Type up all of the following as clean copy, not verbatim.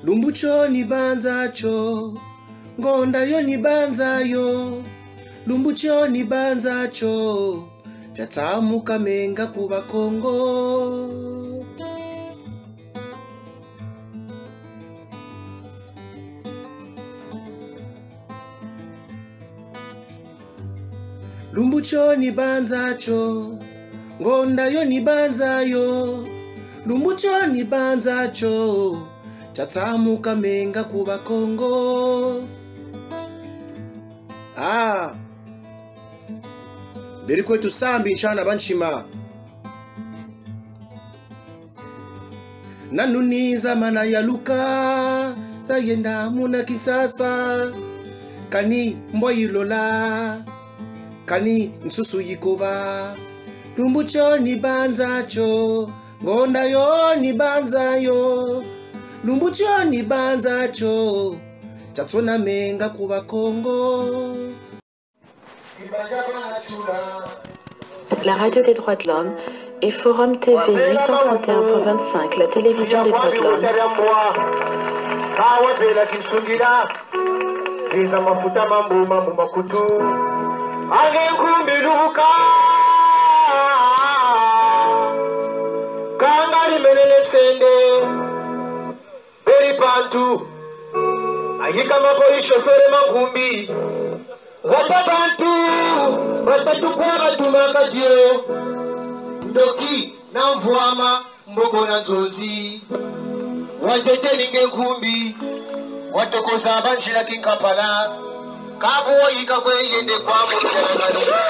Lumbucho ni banzacho, ngonda yo ni banzayo. Lumbucho ni banzacho, chatamuka menga kuba Kongo. Lumbucho ni banzacho, ngonda yo ni banzayo. Lumbucho ni banzacho, chatamuka menga kuba Kongo. Beriko tusambi nshana banshima. Nanuniza mana ya luka, zayenda muna kisasa. Kani mboyilola, kani nsusu yikoba. Lumbucho ni banzacho, ngonda yo ni banzayo. Lumbucho ni banzacho, chatsona menga kuba Kongo. La radio des droits de l'homme et Forum TV 831.25, la télévision des droits de l'homme. Watabantu watatukwa batumaka dio ndoki na mvuama mbogo na nzonzi watete ninge nkumbi watokoza abanshira kinkapala kabu woyika kwe yende kwa mujana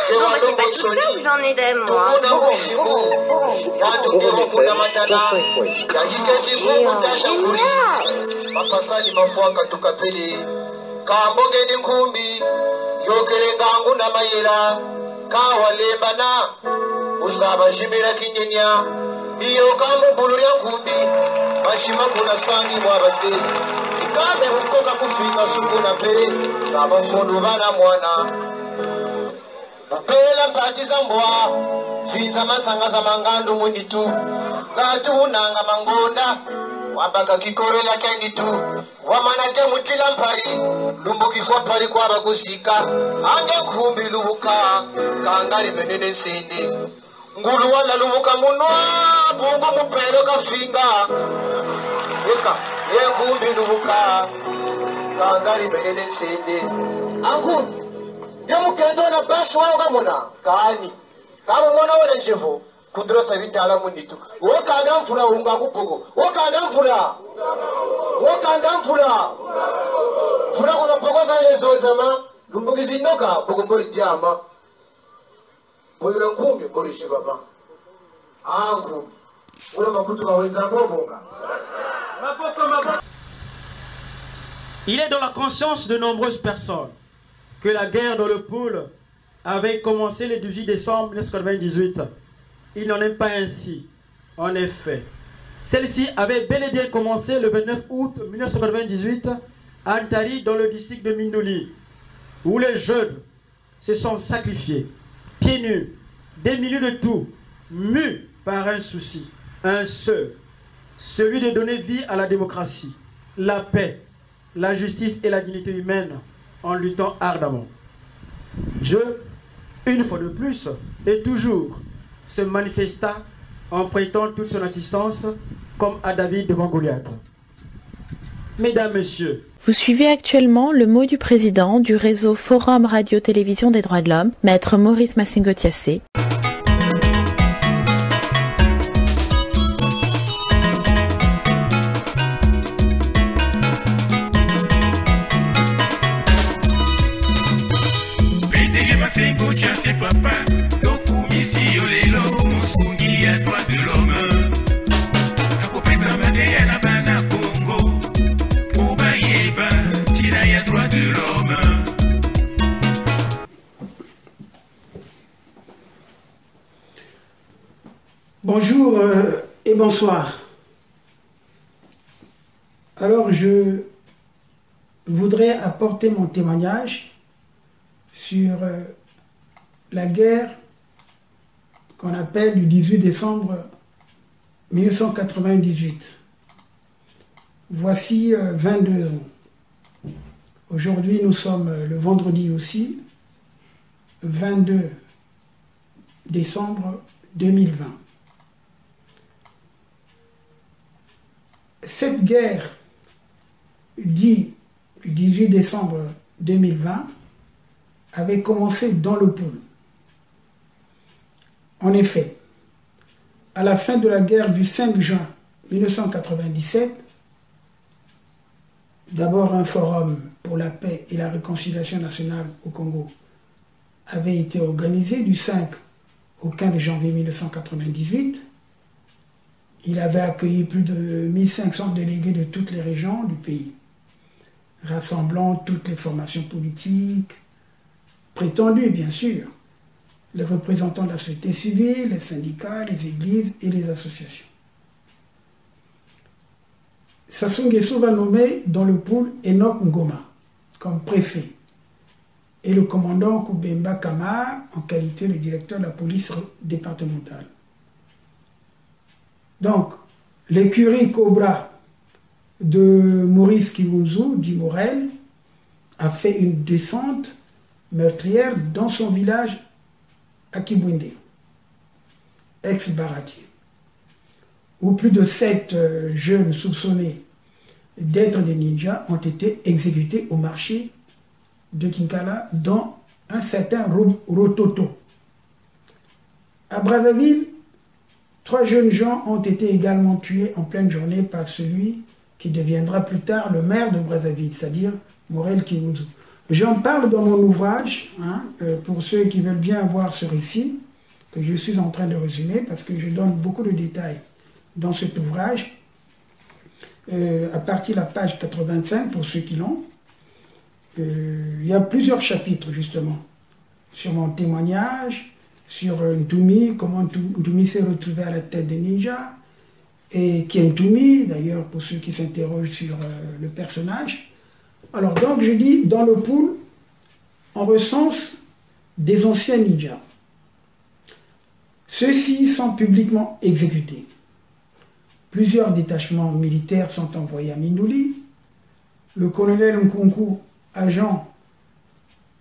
tewa ndombo soni tukuna mwishimu yandu ngewa kuna matala yahike jiku mutasha kuri mapasani mafuaka tukapele kamboge ni nkumbi yokere gangu na mayera kawalembana usaba shimira kinyenya niyo kamubulurya nkumbi bashima kuna sangi mwabaseni ikame hukoka kufika suku na pere saba fondo bana mwana upela mpatiza mbwa finza masanga za mangandu munitu ngatu unanga mangonda wabaka kikorela kenditu wamanate mutila mpari lumbu kifwa pari kwa bagusika ange kumbi lubuka kangari menene nsende ngulu wala lubuka munwa bungu mupero kafinga eka ye kumbi lubuka kangari menene nsende angu nyamukendo na basho wao kamuna kani kama mwana wala njevo kudrosa vitala munitu wokanda mfura unga kupugo wokanda mfura fura kuna pokoza ile zozama lumbukizi noka pokombori diama mwira nkumbi mbori shibaba angu ule makutu kawenza mbobonga. Il est dans la conscience de nombreuses personnes que la guerre dans le pôle avait commencé le 18 décembre 1998. Il n'en est pas ainsi. En effet, celle-ci avait bel et bien commencé le 29 août 1998 à Antari, dans le district de Mindouli, où les jeunes se sont sacrifiés, pieds nus, démunis de tout, mus par un souci, un seul, celui de donner vie à la démocratie, la paix, la justice et la dignité humaine en luttant ardemment. Dieu, une fois de plus et toujours, se manifesta en prêtant toute son assistance comme à David devant Goliath. Mesdames, Messieurs, vous suivez actuellement le mot du président du réseau Forum Radio-Télévision des droits de l'homme, Maître Maurice Massingo-Tiassé. Papa, Dokumisi Olelo, Musungi à droit de l'homme. Akopesa Madea la Bana Congo, Obayeba, Tira à droit de l'homme. Bonjour et bonsoir. Alors je voudrais apporter mon témoignage sur la guerre qu'on appelle du 18 décembre 1998. voici 22 ans. Aujourd'hui, nous sommes le vendredi aussi, 22 décembre 2020. Cette guerre dit du 18 décembre 2020 avait commencé dans le Poul. En effet, à la fin de la guerre du 5 juin 1997, d'abord un forum pour la paix et la réconciliation nationale au Congo avait été organisé du 5 au 15 janvier 1998. Il avait accueilli plus de 1500 délégués de toutes les régions du pays, rassemblant toutes les formations politiques, prétendues bien sûr, les représentants de la société civile, les syndicats, les églises et les associations. Sassou Nguesso va nommer dans le Poul Enoch Ngoma comme préfet et le commandant Koubemba Kamar en qualité de directeur de la police départementale. Donc, l'écurie Cobra de Maurice Kiwunzu, dit Morel, a fait une descente meurtrière dans son village à Kibwinde, ex-Baratier, où plus de 7 jeunes soupçonnés d'être des ninjas ont été exécutés au marché de Kinkala, dont un certain Rototo. À Brazzaville, 3 jeunes gens ont été également tués en pleine journée par celui qui deviendra plus tard le maire de Brazzaville, c'est-à-dire Morel Kiwunzu. J'en parle dans mon ouvrage, pour ceux qui veulent bien voir ce récit, que je suis en train de résumer, parce que je donne beaucoup de détails dans cet ouvrage, à partir de la page 85, pour ceux qui l'ont. Il y a plusieurs chapitres, justement, sur mon témoignage, sur Ntumi, comment Ntumi s'est retrouvé à la tête des ninjas, et qui est Ntumi, d'ailleurs, pour ceux qui s'interrogent sur le personnage. Alors, donc, je dis, dans le Poul, on recense des anciens ninjas. Ceux-ci sont publiquement exécutés. Plusieurs détachements militaires sont envoyés à Mindouli. Le colonel Nkunku, agent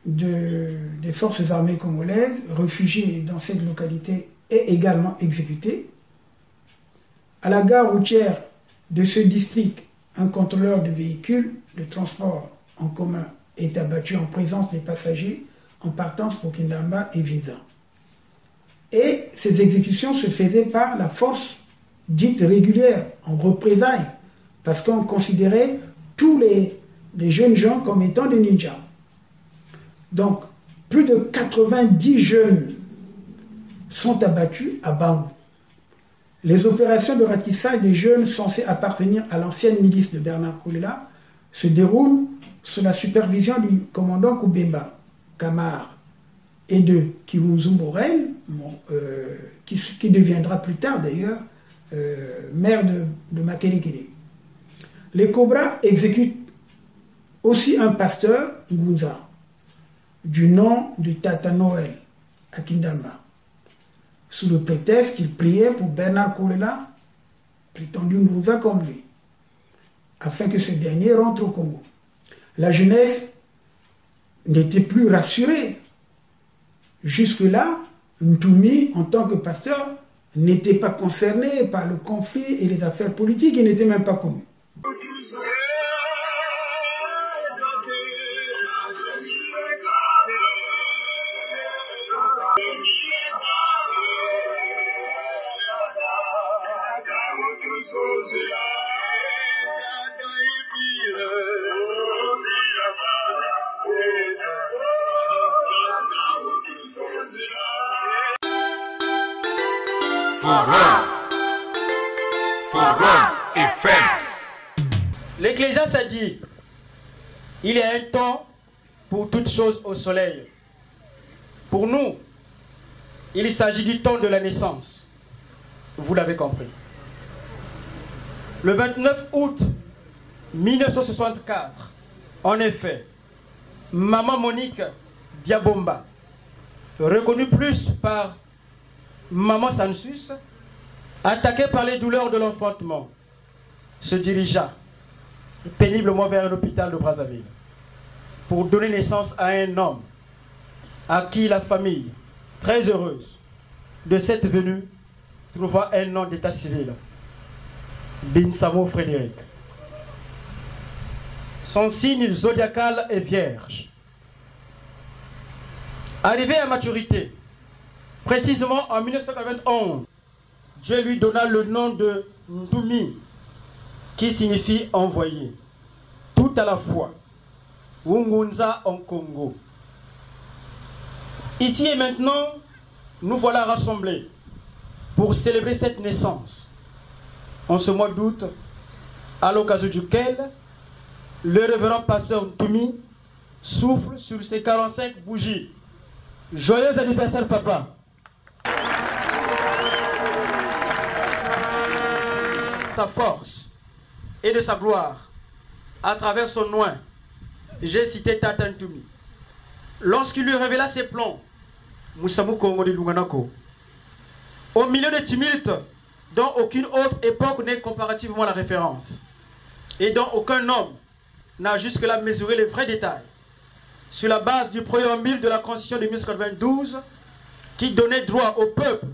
des forces armées congolaises, réfugié dans cette localité, est également exécuté. À la gare routière de ce district, un contrôleur de véhicules de transport en commun est abattu en présence des passagers en partance pour Kindamba et Vinza. Et ces exécutions se faisaient par la force dite régulière, en représailles, parce qu'on considérait tous les jeunes gens comme étant des ninjas. Donc, plus de 90 jeunes sont abattus à Bangou. Les opérations de ratissage des jeunes censés appartenir à l'ancienne milice de Bernard Koulela se déroulent sous la supervision du commandant Koubemba Kamar et de Kiwunzu Morel, qui deviendra plus tard d'ailleurs maire de Makelekele. Les Cobras exécutent aussi un pasteur, Ngunza, du nom de Tata Noël à Kindamba, sous le prétexte qu'il priait pour Bernard Koulela, prétendu Ngunza comme lui, afin que ce dernier rentre au Congo. La jeunesse n'était plus rassurée. Jusque-là, Ntumi, en tant que pasteur, n'était pas concerné par le conflit et les affaires politiques, il n'était même pas connu. Forum FM. L'Ecclésiaste a dit, il y a un temps pour toutes choses au soleil. Pour nous, il s'agit du temps de la naissance. Vous l'avez compris. Le 29 août 1964, en effet, Maman Monique Diabomba, reconnue plus par Maman Sansus, attaquée par les douleurs de l'enfantement, se dirigea péniblement vers un hôpital de Brazzaville pour donner naissance à un homme à qui la famille, très heureuse de cette venue, trouva un nom d'état civil, Binsamo Frédéric. Son signe zodiacal est vierge. Arrivé à maturité, précisément en 1991, Dieu lui donna le nom de Ntumi, qui signifie envoyé, tout à la fois, Wungunza en Congo. Ici et maintenant, nous voilà rassemblés pour célébrer cette naissance, en ce mois d'août, à l'occasion duquel le révérend pasteur Ntumi souffle sur ses 45 bougies. Joyeux anniversaire, papa! Sa force et de sa gloire, à travers son oin, j'ai cité Tata Ntumi. Lorsqu'il lui révéla ses plans, Moussamou Kongo de Lunganako, au milieu des tumultes dont aucune autre époque n'est comparativement la référence, et dont aucun homme n'a jusque-là mesuré les vrais détails, sur la base du préambule de la Constitution de 1992, qui donnait droit au peuple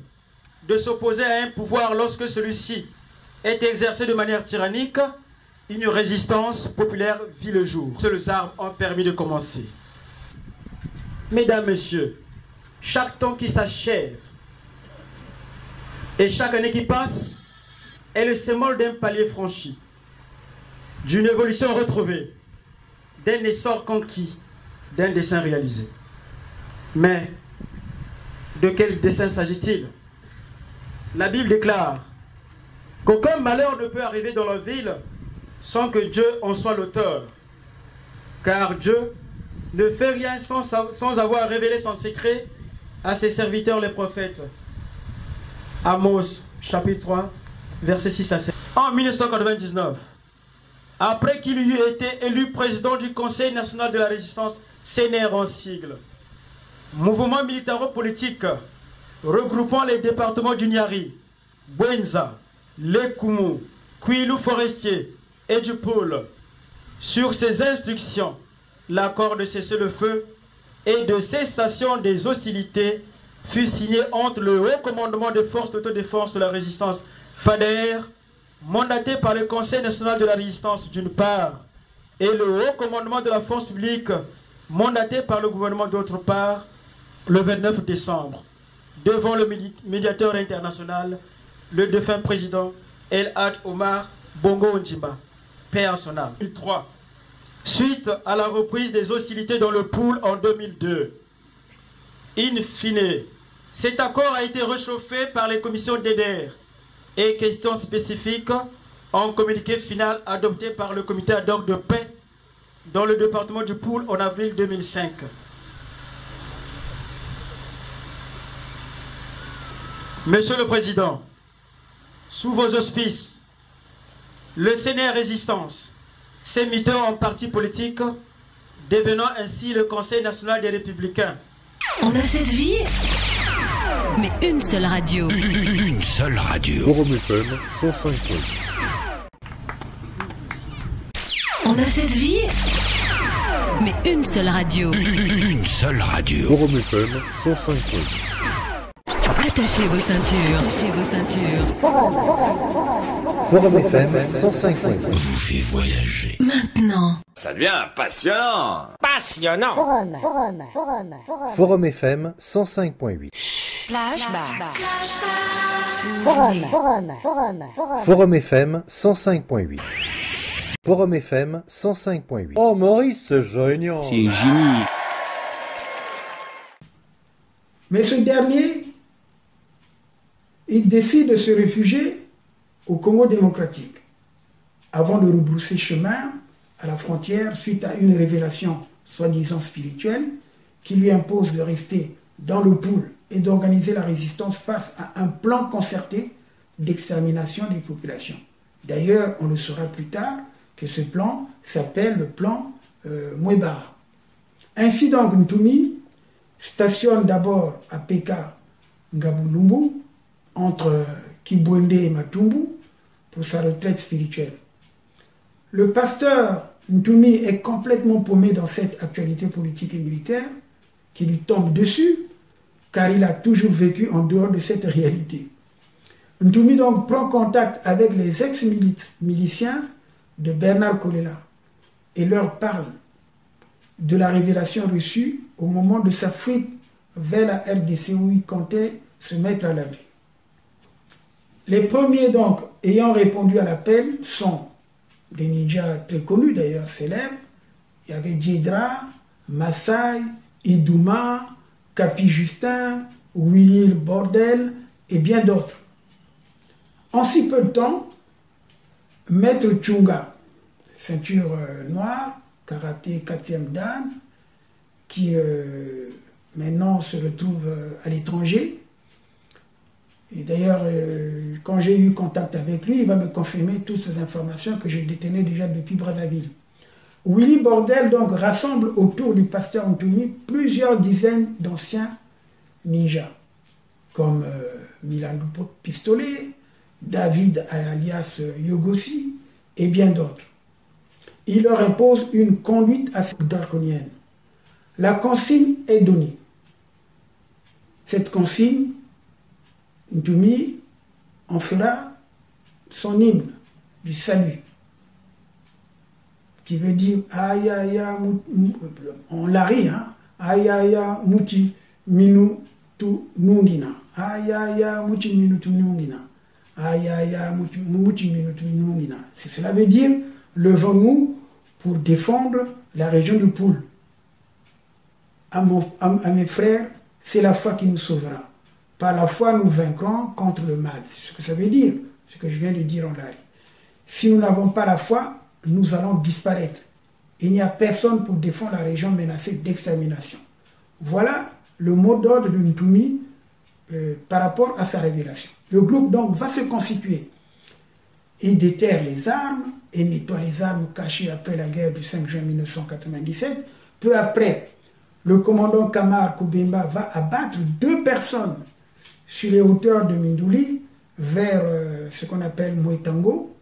de s'opposer à un pouvoir lorsque celui-ci est exercé de manière tyrannique, une résistance populaire vit le jour. Seules armes ont permis de commencer. Mesdames, Messieurs, chaque temps qui s'achève et chaque année qui passe est le symbole d'un palier franchi, d'une évolution retrouvée, d'un essor conquis, d'un dessein réalisé. Mais de quel dessein s'agit-il? La Bible déclare qu'aucun malheur ne peut arriver dans la ville sans que Dieu en soit l'auteur. Car Dieu ne fait rien sans avoir révélé son secret à ses serviteurs les prophètes. Amos, chapitre 3, versets 6 à 7. En 1999, après qu'il eut été élu président du Conseil national de la résistance, CNR en sigle, mouvement militaro-politique regroupant les départements du Niari, Bwenza, Lekumu, Kwilu Forestier et du Pôle. Sur ses instructions, l'accord de cessez-le-feu et de cessation des hostilités fut signé entre le Haut Commandement des Forces d'autodéfense de la Résistance, FADER, mandaté par le Conseil national de la résistance d'une part, et le Haut Commandement de la Force publique, mandaté par le gouvernement d'autre part, le 29 décembre, devant le médiateur international, le défunt président El Hadj Omar Bongo Ondimba, paix à son âme. 2003, suite à la reprise des hostilités dans le Pool en 2002. In fine, cet accord a été réchauffé par les commissions d'EDER et questions spécifiques en communiqué final adopté par le comité ad hoc de paix dans le département du Pool en avril 2005. Monsieur le Président, sous vos auspices, le CNR Résistance s'est muté en parti politique, devenant ainsi le Conseil national des Républicains. On a cette vie, mais une seule radio. Une seule radio. Forum FM 105.8. On a cette vie, mais une seule radio. Une seule radio. Forum FM 105.8. Attachez vos ceintures. Attachez vos ceintures. Forum FM 105.8. Vous fait voyager. Maintenant. Ça devient passionnant. Passionnant. Forum FM 105.8. Forum FM 105.8. Forum FM 105.8. Oh Maurice, c'est génial. C'est génie. Mais ce dernier, il décide de se réfugier au Congo démocratique avant de rebrousser chemin à la frontière suite à une révélation soi-disant spirituelle qui lui impose de rester dans le Pool et d'organiser la résistance face à un plan concerté d'extermination des populations. D'ailleurs, on le saura plus tard que ce plan s'appelle le plan Mwebara. Ainsi donc, Ntumi stationne d'abord à Peka Ngabulumbu, entre Kibwende et Matumbu, pour sa retraite spirituelle. Le pasteur Ntumi est complètement paumé dans cette actualité politique et militaire qui lui tombe dessus, car il a toujours vécu en dehors de cette réalité. Ntumi donc prend contact avec les ex-miliciens de Bernard Kolela et leur parle de la révélation reçue au moment de sa fuite vers la RDC où il comptait se mettre à l'abri. Les premiers donc ayant répondu à l'appel sont des ninjas très connus d'ailleurs, célèbres. Il y avait Djedra, Maasai, Idouma, Capi Justin, Willy Bordel et bien d'autres. En si peu de temps, Maître Tchunga, ceinture noire, karaté 4e dan, qui maintenant se retrouve à l'étranger. Et d'ailleurs, quand j'ai eu contact avec lui, il va me confirmer toutes ces informations que je détenais déjà depuis Brazzaville. Willy Bordel donc rassemble autour du pasteur Ntumi plusieurs dizaines d'anciens ninjas, comme Milan Pistolet, David alias Yogossi et bien d'autres. Il leur impose une conduite assez draconienne. La consigne est donnée. Cette consigne, Ntumi en fera son hymne du salut, qui veut dire Ayaya, on la rit, hein, Ayaya Muti Minutu Nungina, Ayaya Muti Minutu Nungina, Ayaya Muti Minutu Nungina. Cela veut dire levons-nous pour défendre la région du Poul. À mes frères, c'est la foi qui nous sauvera. Par la foi, nous vaincrons contre le mal. C'est ce que ça veut dire, ce que je viens de dire en live. Si nous n'avons pas la foi, nous allons disparaître. Il n'y a personne pour défendre la région menacée d'extermination. Voilà le mot d'ordre de Ntumi par rapport à sa révélation. Le groupe donc va se constituer. Il déterre les armes et nettoie les armes cachées après la guerre du 5 juin 1997. Peu après, le commandant Kamar Koubemba va abattre 2 personnes sur les hauteurs de Mindouli vers ce qu'on appelle Moetango.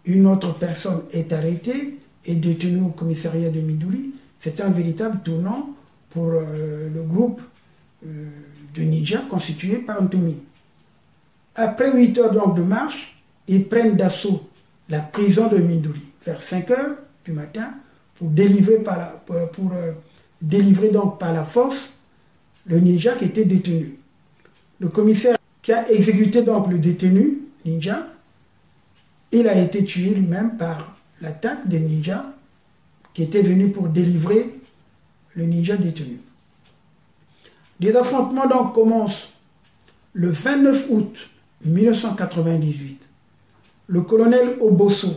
Une autre personne est arrêtée et détenue au commissariat de Mindouli. C'est un véritable tournant pour le groupe de ninjas constitué par Ntumi. Après 8 heures donc de marche, ils prennent d'assaut la prison de Mindouli vers 5 heures du matin pour délivrer donc par la force le ninja qui était détenu. Le commissaire qui a exécuté donc le détenu ninja, il a été tué lui-même par l'attaque des ninjas qui étaient venus pour délivrer le ninja détenu. Les affrontements donc commencent le 29 août 1998. Le colonel Obosso,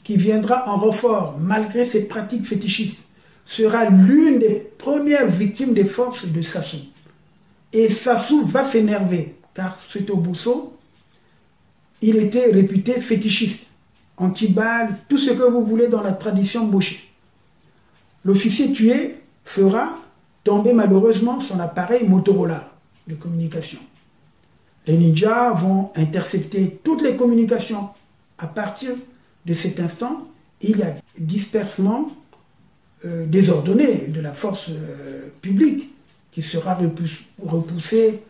qui viendra en renfort malgré ses pratiques fétichistes, sera l'une des premières victimes des forces de Sassou. Et Sassou va s'énerver, car cet Obosso, il était réputé fétichiste, anti-balle, tout ce que vous voulez dans la tradition Bosché. L'officier tué fera tomber malheureusement son appareil Motorola de communication. Les ninjas vont intercepter toutes les communications. À partir de cet instant, il y a dispersement désordonné de la force publique qui sera repoussée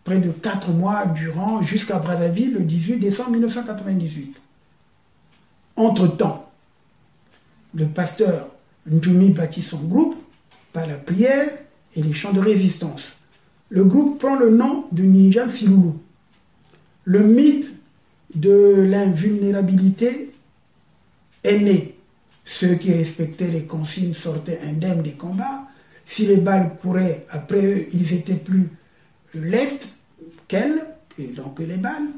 près de 4 mois durant jusqu'à Brazzaville le 18 décembre 1998. Entre-temps, le pasteur Ntumi bâtit son groupe par la prière et les chants de résistance. Le groupe prend le nom de Ninja Silulu. Le mythe de l'invulnérabilité est né. Ceux qui respectaient les consignes sortaient indemnes des combats. Si les balles couraient après eux, ils étaient plus lestes qu'elles, et donc les balles.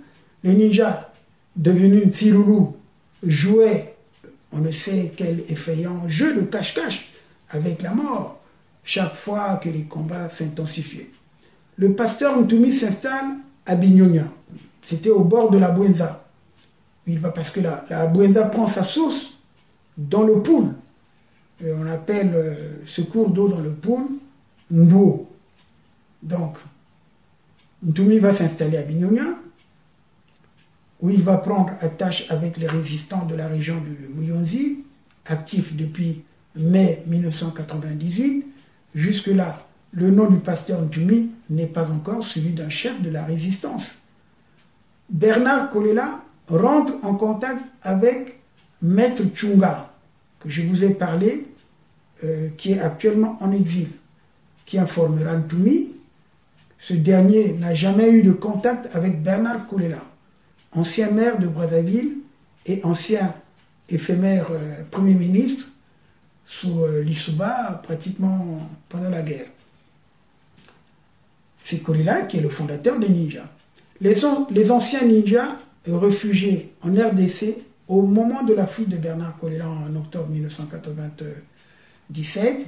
Les ninjas, devenus Silulu, jouaient on ne sait quel effrayant jeu de cache-cache avec la mort chaque fois que les combats s'intensifiaient. Le pasteur Ntumi s'installe à Bignona. C'était au bord de la Bouenza. Il va parce que la Bouenza prend sa source dans le Poul. On appelle ce cours d'eau dans le Poul Ndou. Donc, Ntumi va s'installer à Bignona, où il va prendre attache avec les résistants de la région du Muyonzi, actif depuis mai 1998. Jusque-là, le nom du pasteur Ntumi n'est pas encore celui d'un chef de la résistance. Bernard Kolela rentre en contact avec Maître Tchunga, que je vous ai parlé, qui est actuellement en exil, qui informera Ntumi. Ce dernier n'a jamais eu de contact avec Bernard Kolela, ancien maire de Brazzaville et ancien éphémère Premier ministre sous l'Issouba, pratiquement pendant la guerre. C'est Kolela qui est le fondateur des ninjas. Les anciens ninjas réfugiés en RDC au moment de la fuite de Bernard Kolela en octobre 1997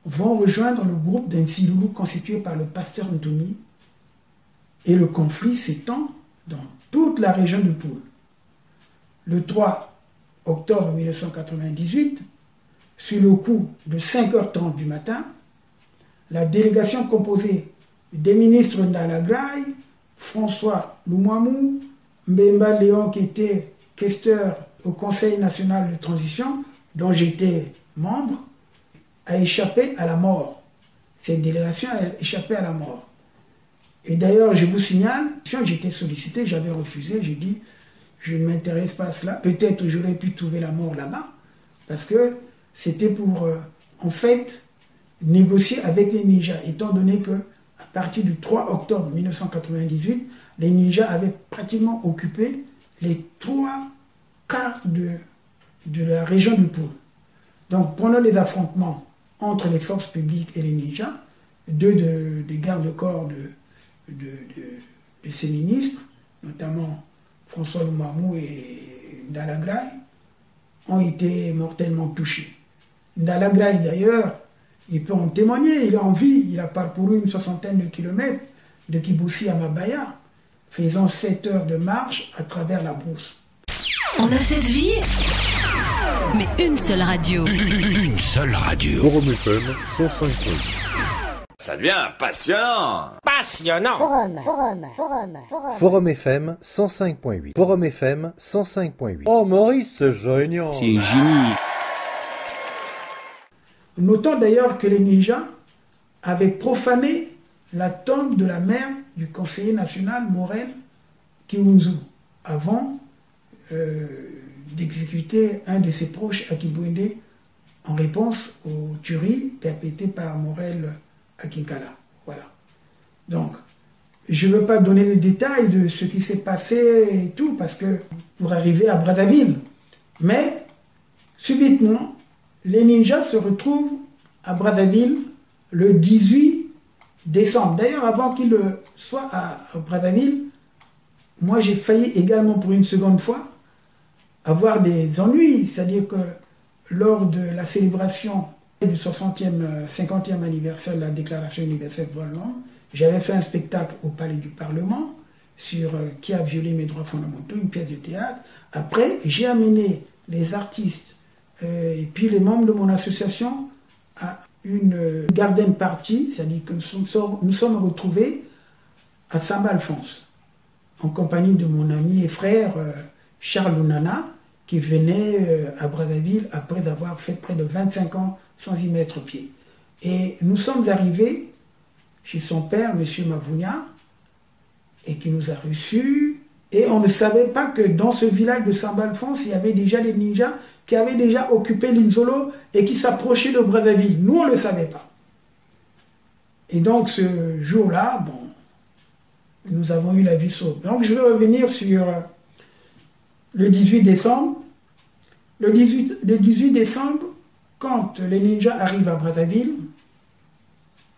vont rejoindre le groupe d'Insiloulou constitué par le pasteur Ntumi et le conflit s'étend dans toute la région du Poul. Le 3 octobre 1998, sur le coup de 5h30 du matin, la délégation composée des ministres Ndalagraï, François Loumouamou, Mbemba Léon qui était questeur au Conseil national de transition, dont j'étais membre, a échappé à la mort. Cette délégation a échappé à la mort. Et d'ailleurs, je vous signale, j'étais sollicité, j'avais refusé, j'ai dit, je ne m'intéresse pas à cela. Peut-être j'aurais pu trouver la mort là-bas, parce que c'était pour, en fait, négocier avec les ninjas, étant donné que à partir du 3 octobre 1998, les ninjas avaient pratiquement occupé les 3 quarts de la région du Poul. Donc, pendant les affrontements entre les forces publiques et les ninjas, 2 des gardes-corps de ces ministres, notamment François Loumouamou et Ndalagraï, ont été mortellement touchés. Ndalagraï, d'ailleurs, il peut en témoigner, il est en vie, il a parcouru une 60aine de kilomètres de Kiboussi à Mabaya, faisant 7 heures de marche à travers la brousse. On a cette vie, mais une seule radio. Une seule radio. Forum FM 105.8. Ça devient passionnant. Forum FM 105.8. Forum FM 105.8. Oh, Maurice, c'est génial. C'est génie. Notons d'ailleurs que les ninjas avaient profané la tombe de la mère du conseiller national Morel Kiunzu avant d'exécuter un de ses proches à Kibouende en réponse aux tueries perpétrées par Morel à Kinkala. Voilà. Donc, je ne veux pas donner les détails de ce qui s'est passé et tout, parce que pour arriver à Brazzaville, mais subitement, les ninjas se retrouvent à Brazzaville le 18 décembre. D'ailleurs, avant qu'ils soient à Brazzaville, moi j'ai failli également pour une seconde fois avoir des ennuis. C'est-à-dire que lors de la célébration du 50e anniversaire de la Déclaration universelle des droits de l'homme, j'avais fait un spectacle au Palais du Parlement sur qui a violé mes droits fondamentaux, une pièce de théâtre. Après, j'ai amené les artistes et puis les membres de mon association à une garden party, c'est-à-dire que nous sommes retrouvés à Samba-Alphonse, en compagnie de mon ami et frère Charles Lunana, qui venait à Brazzaville après avoir fait près de 25 ans sans y mettre pied. Et nous sommes arrivés chez son père, M. Mavounia, et qui nous a reçus. Et on ne savait pas que dans ce village de Samba-Alphonse, il y avait déjà des ninjas qui avaient déjà occupé l'Inzolo et qui s'approchaient de Brazzaville. Nous, on ne le savait pas. Et donc, ce jour-là, bon, nous avons eu la vie sauve. Donc, je vais revenir sur le 18 décembre. Le 18 décembre, quand les ninjas arrivent à Brazzaville,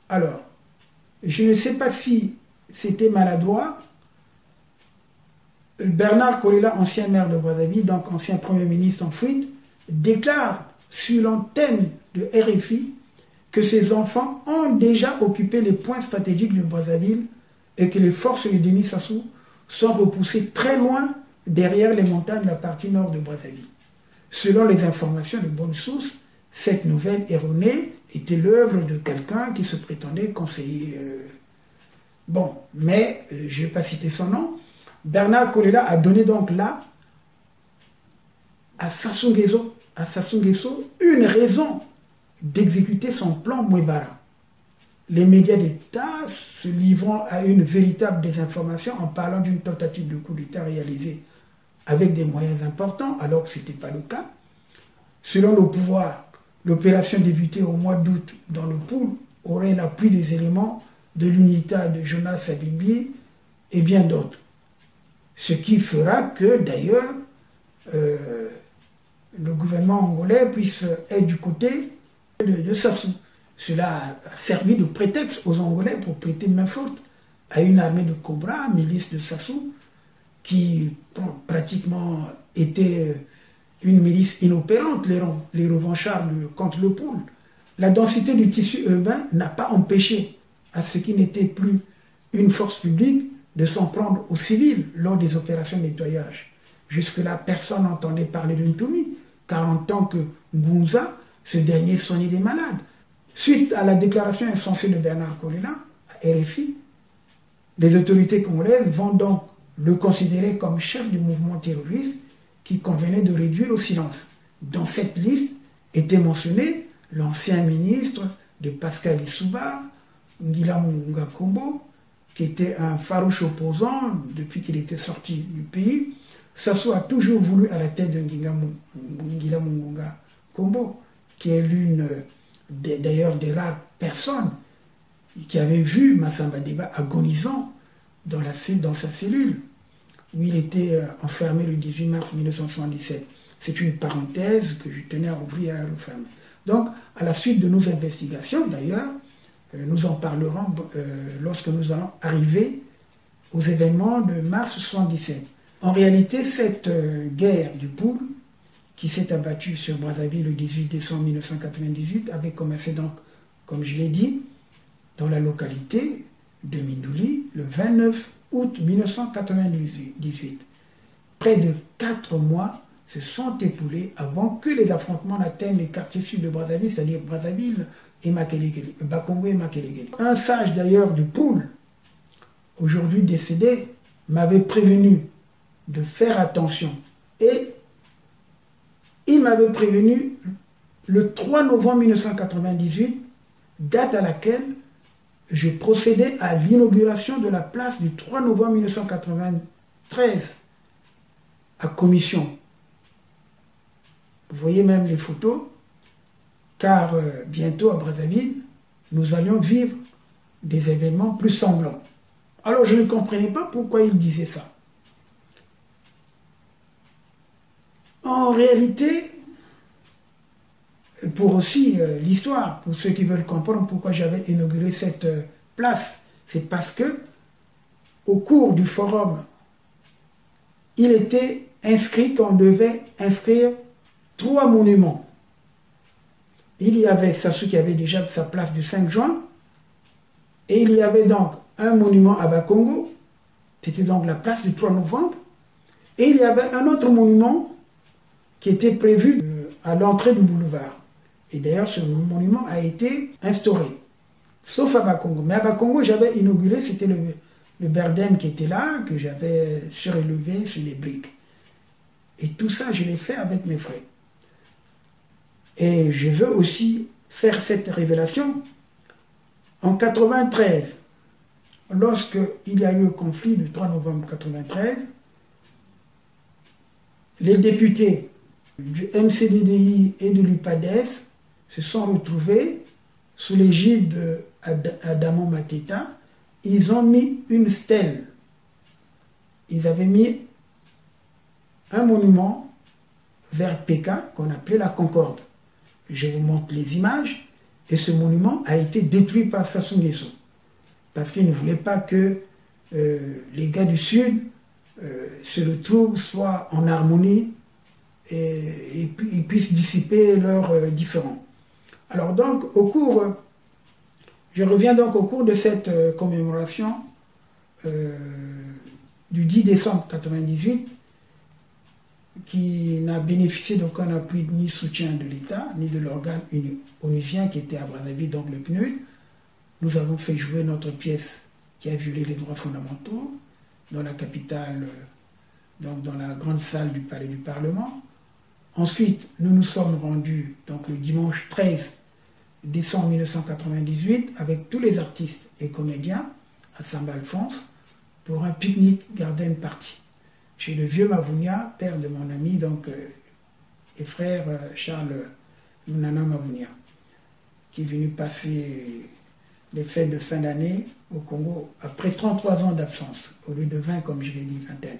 alors, je ne sais pas si c'était maladroit. Bernard Kolela, ancien maire de Brazzaville, donc ancien Premier ministre en fuite, déclare sur l'antenne de RFI que ses enfants ont déjà occupé les points stratégiques de Brazzaville et que les forces de Denis Sassou sont repoussées très loin derrière les montagnes de la partie nord de Brazzaville. Selon les informations de bonnes sources, cette nouvelle erronée était l'œuvre de quelqu'un qui se prétendait conseiller. Bon, mais je ne vais pas citer son nom. Bernard Kolela a donné donc là à Sassou Nguesso à Sassou Nguesso une raison d'exécuter son plan Mouebara. Les médias d'État se livrant à une véritable désinformation en parlant d'une tentative de coup d'État réalisée avec des moyens importants, alors que ce n'était pas le cas. Selon le pouvoir, l'opération débutée au mois d'août dans le Pool aurait l'appui des éléments de l'UNITA de Jonas Savimbi et bien d'autres. Ce qui fera que, d'ailleurs, le gouvernement angolais puisse être du côté de Sassou. Cela a servi de prétexte aux Angolais pour prêter main forte à une armée de Cobra, milice de Sassou, qui pratiquement était une milice inopérante, les revanchards contre le Pool. La densité du tissu urbain n'a pas empêché à ce qui n'était plus une force publique de s'en prendre aux civils lors des opérations de nettoyage. Jusque-là, personne n'entendait parler de Ntoumi, car en tant que Ngunza, ce dernier soignait des malades. Suite à la déclaration insensée de Bernard Kolela, à RFI, les autorités congolaises vont donc le considérer comme chef du mouvement terroriste qui convenait de réduire au silence. Dans cette liste était mentionné l'ancien ministre de Pascal Lissouba, Ngila Mungunga Kombo, qui était un farouche opposant depuis qu'il était sorti du pays. Sassou a toujours voulu à la tête de Ngila Mungunga Kombo, qui est l'une d'ailleurs des rares personnes qui avait vu Massamba Deba agonisant dans sa cellule, où il était enfermé le 18 mars 1977. C'est une parenthèse que je tenais à ouvrir et à refermer. Donc, à la suite de nos investigations, d'ailleurs, nous en parlerons lorsque nous allons arriver aux événements de mars 1977. En réalité, cette guerre du Pool, qui s'est abattue sur Brazzaville le 18 décembre 1998, avait commencé donc, comme je l'ai dit, dans la localité de Mindouli le 29 août 1998. Près de 4 mois se sont écoulés avant que les affrontements n'atteignent les quartiers sud de Brazzaville, c'est-à-dire Brazzaville et Makelele, Bakongo et Makelele. Un sage d'ailleurs du Pool, aujourd'hui décédé, m'avait prévenu de faire attention. Et il m'avait prévenu le 3 novembre 1998, date à laquelle je procédais à l'inauguration de la place du 3 novembre 1993 à Commission. Vous voyez même les photos, car bientôt à Brazzaville, nous allions vivre des événements plus sanglants. Alors je ne comprenais pas pourquoi il disait ça. En réalité, pour aussi l'histoire, pour ceux qui veulent comprendre pourquoi j'avais inauguré cette place, c'est parce que au cours du forum, il était inscrit qu'on devait inscrire 3 monuments. Il y avait Sassou qui avait déjà sa place du 5 juin, et il y avait donc un monument à Bakongo, c'était donc la place du 3 novembre, et il y avait un autre monument qui était prévu à l'entrée du boulevard. Et d'ailleurs, ce monument a été instauré, sauf à Bakongo. Mais à Bakongo, j'avais inauguré, c'était le Berdem qui était là, que j'avais surélevé sur les briques. Et tout ça, je l'ai fait avec mes frères. Et je veux aussi faire cette révélation. En 1993, lorsqu'il y a eu le conflit du 3 novembre 1993, les députés du MCDDI et de l'UPADES se sont retrouvés sous l'égide d'Adamo Mateta. Ils ont mis une stèle. Ils avaient mis un monument vers Péka qu'on appelait la Concorde. Je vous montre les images. Et ce monument a été détruit par Sassou Nguesso. Parce qu'il ne voulait pas que les gars du Sud se retrouvent soit en harmonie et puissent dissiper leurs différends. Alors donc, je reviens donc au cours de cette commémoration du 10 décembre 1998, qui n'a bénéficié d'aucun appui ni soutien de l'État, ni de l'organe onusien qui était à Brazzaville, donc le PNUD. Nous avons fait jouer notre pièce qui a violé les droits fondamentaux dans la capitale, donc dans la grande salle du Palais du Parlement. Ensuite, nous nous sommes rendus donc, le dimanche 13 décembre 1998 avec tous les artistes et comédiens à Saint-Alphonse pour un pique-nique garden party chez le vieux Mavounia, père de mon ami donc, et frère Charles Lunana Mavounia, qui est venu passer les fêtes de fin d'année au Congo après 33 ans d'absence, au lieu de 20 comme je l'ai dit, vingtaine.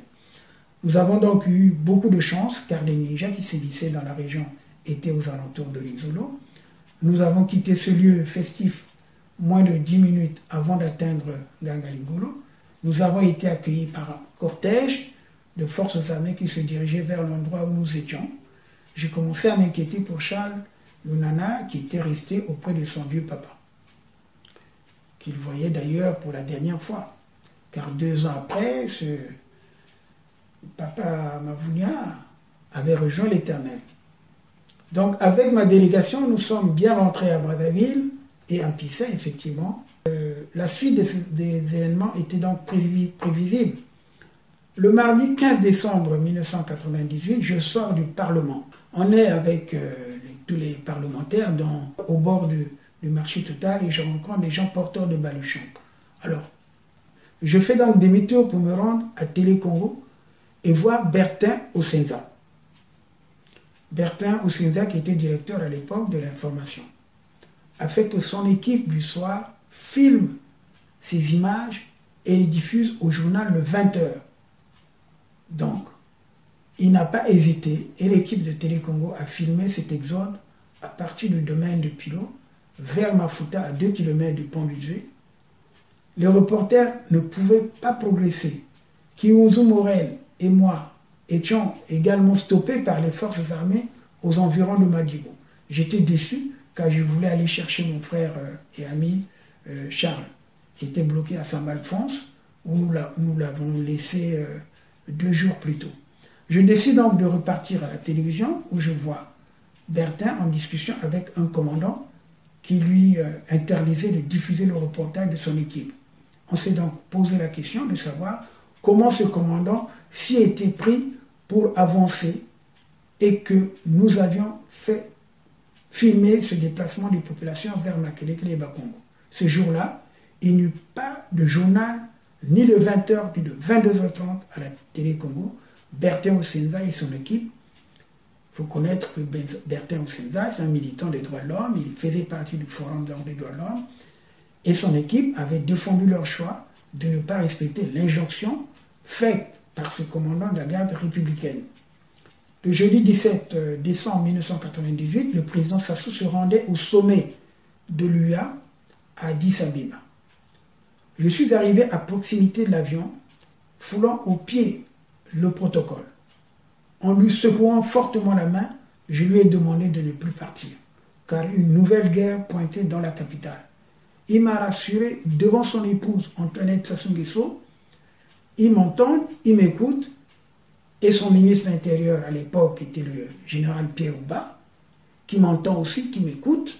Nous avons donc eu beaucoup de chance car les ninjas qui sévissaient dans la région étaient aux alentours de l'Ixolo. Nous avons quitté ce lieu festif moins de 10 minutes avant d'atteindre Gangalingolo. Nous avons été accueillis par un cortège de forces armées qui se dirigeaient vers l'endroit où nous étions. J'ai commencé à m'inquiéter pour Charles Lunana qui était resté auprès de son vieux papa, qu'il voyait d'ailleurs pour la dernière fois, car 2 ans après, ce papa Mavounia avait rejoint l'Éternel. Donc avec ma délégation, nous sommes bien rentrés à Brazzaville et à Mpissa, effectivement. La suite des événements était donc prévisible. Le mardi 15 décembre 1998, je sors du Parlement. On est avec tous les parlementaires au bord du marché total et je rencontre des gens porteurs de baluchons. Alors, je fais donc demi-tour pour me rendre à Télé Congo et voir Bertin Osenza. Bertin Osenza, qui était directeur à l'époque de l'information, a fait que son équipe du soir filme ces images et les diffuse au journal le 20h. Donc, il n'a pas hésité et l'équipe de Télé Congo a filmé cet exode à partir du domaine de Pilo vers Mafuta à 2 km du pont Budget. Les reporters ne pouvaient pas progresser. Kiunzu Morel et moi étions également stoppés par les forces armées aux environs de Madibo. J'étais déçu car je voulais aller chercher mon frère et ami Charles, qui était bloqué à Saint-Alphonse, où nous l'avons laissé 2 jours plus tôt. Je décide donc de repartir à la télévision où je vois Bertin en discussion avec un commandant qui lui interdisait de diffuser le reportage de son équipe. On s'est donc posé la question de savoir comment ce commandant s'y était pris pour avancer et que nous avions fait filmer ce déplacement des populations vers Makelekele et Bakongo. Ce jour-là, il n'y eut pas de journal ni de 20h ni de 22h30 à la Télé Congo. Bertin Osenza et son équipe, il faut connaître que Bertin Osenza, c'est un militant des droits de l'homme, il faisait partie du Forum des droits de l'homme, et son équipe avait défendu leur choix de ne pas respecter l'injonction faite par ce commandant de la garde républicaine. Le jeudi 17 décembre 1998, le président Sassou se rendait au sommet de l'UA à Addis Abeba. Je suis arrivé à proximité de l'avion, foulant aux pieds le protocole. En lui secouant fortement la main, je lui ai demandé de ne plus partir, car une nouvelle guerre pointait dans la capitale. Il m'a rassuré devant son épouse Antoinette Sassou Nguesso. Il m'entend, il m'écoute, et son ministre de l'Intérieur à l'époque était le général Pierre Ouba, qui m'entend aussi, qui m'écoute,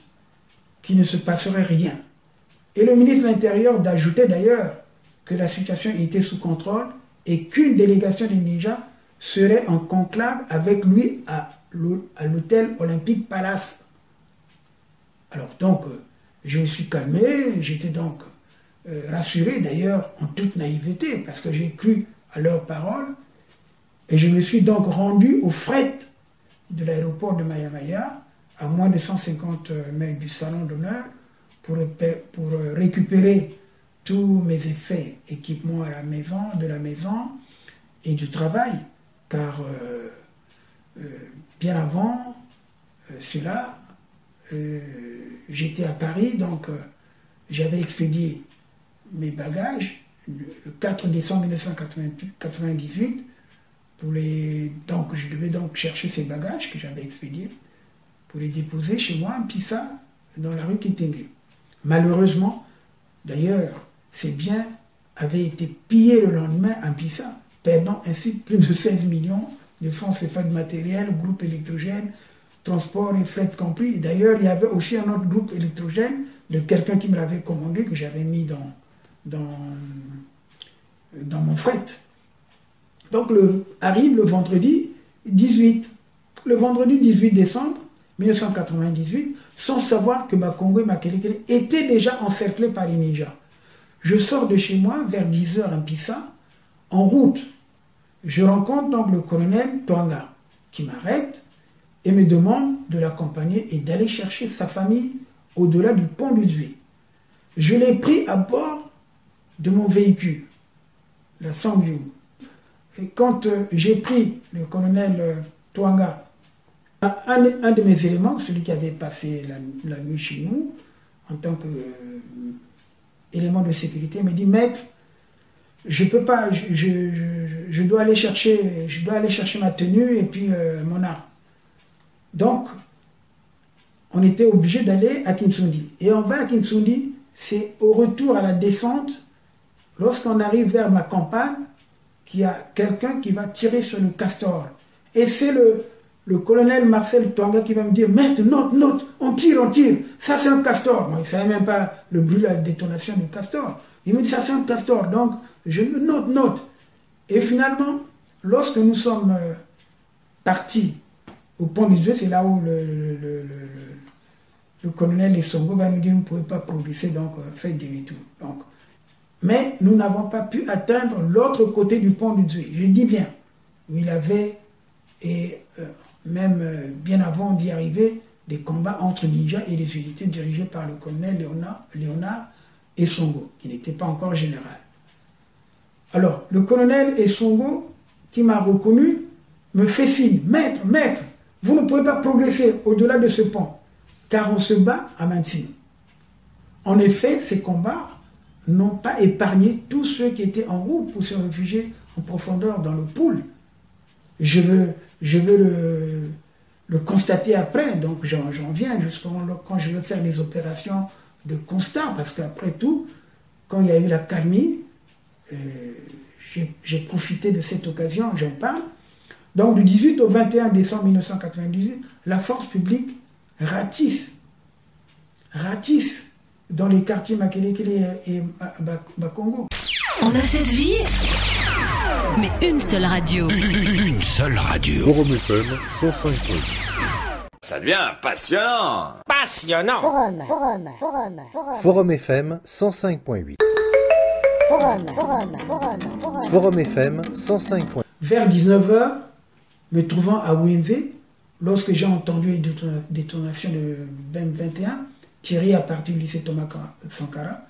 qu'il ne se passerait rien. Et le ministre de l'Intérieur d'ajouter d'ailleurs que la situation était sous contrôle et qu'une délégation des ninjas serait en conclave avec lui à l'hôtel Olympique Palace. Alors donc, je me suis calmé, j'étais donc rassuré d'ailleurs en toute naïveté parce que j'ai cru à leurs paroles et je me suis donc rendu au fret de l'aéroport de Mayamaya à moins de 150 mètres du salon d'honneur pour récupérer tous mes effets, équipements à la maison, de la maison et du travail, car bien avant cela, j'étais à Paris, donc j'avais expédié mes bagages le 4 décembre 1998, donc je devais donc chercher ces bagages que j'avais expédiés pour les déposer chez moi à Mpissa, dans la rue Kitenge. Malheureusement, d'ailleurs, ces biens avaient été pillés le lendemain à Mpissa, perdant ainsi plus de 16 millions de francs CFA de matériel, groupe électrogène, transport et fret compris. D'ailleurs, il y avait aussi un autre groupe électrogène de quelqu'un qui me l'avait commandé, que j'avais mis dans mon fret. Donc, arrive le vendredi 18 le vendredi 18 décembre 1998, sans savoir que Bakongo et Makelekele étaient déjà encerclés par les ninjas. Je sors de chez moi vers 10h à Mpissa, en route. Je rencontre donc le colonel Twanga, qui m'arrête et me demande de l'accompagner et d'aller chercher sa famille au-delà du pont du Dué. Je l'ai pris à bord de mon véhicule, la Sambiou. Et quand j'ai pris le colonel Twanga, un de mes éléments, celui qui avait passé la nuit chez nous, en tant qu'élément de sécurité, me dit, maître, je peux pas, je dois aller chercher ma tenue et puis mon arme. Donc, on était obligé d'aller à Kinsundi. Et on va à Kinsundi, c'est au retour à la descente, lorsqu'on arrive vers ma campagne, qu'il y a quelqu'un qui va tirer sur le castor. Et c'est le colonel Marcel Twanga qui va me dire, maître, note, on tire, ça c'est un castor. Moi, il ne savait même pas le bruit de la détonation du castor. Il me dit, ça c'est un castor, donc je note. Et finalement, lorsque nous sommes partis au pont du Dieu, c'est là où le colonel Essongo va nous dire, vous ne pouvez pas progresser, donc faites demi-tour. Mais nous n'avons pas pu atteindre l'autre côté du pont du Dieu. Je dis bien, où il avait, et même bien avant d'y arriver, des combats entre ninjas et les unités dirigées par le colonel Léonard Essongo, qui n'était pas encore général. Alors, le colonel Essongo, qui m'a reconnu, me fait signe, maître, vous ne pouvez pas progresser au-delà de ce pont, car on se bat à Mansini. En effet, ces combats n'ont pas épargné tous ceux qui étaient en route pour se réfugier en profondeur dans le pool. Je veux le constater après, donc j'en viens jusqu'à quand je veux faire les opérations de constat, parce qu'après tout, quand il y a eu la calmie, j'ai profité de cette occasion, j'en parle. Donc du 18 au 21 décembre 1998, la force publique ratisse dans les quartiers Makelekele et Bakongo. On a cette vie, mais une seule radio. Une seule radio. Forum FM 105.8. Ça devient passionnant. Passionnant. Forum FM 105.8. Forum FM 105.8. Vers 19h, me trouvant à Wenze, lorsque j'ai entendu les détonations de BEM 21, tirées à partir du lycée Thomas Sankara,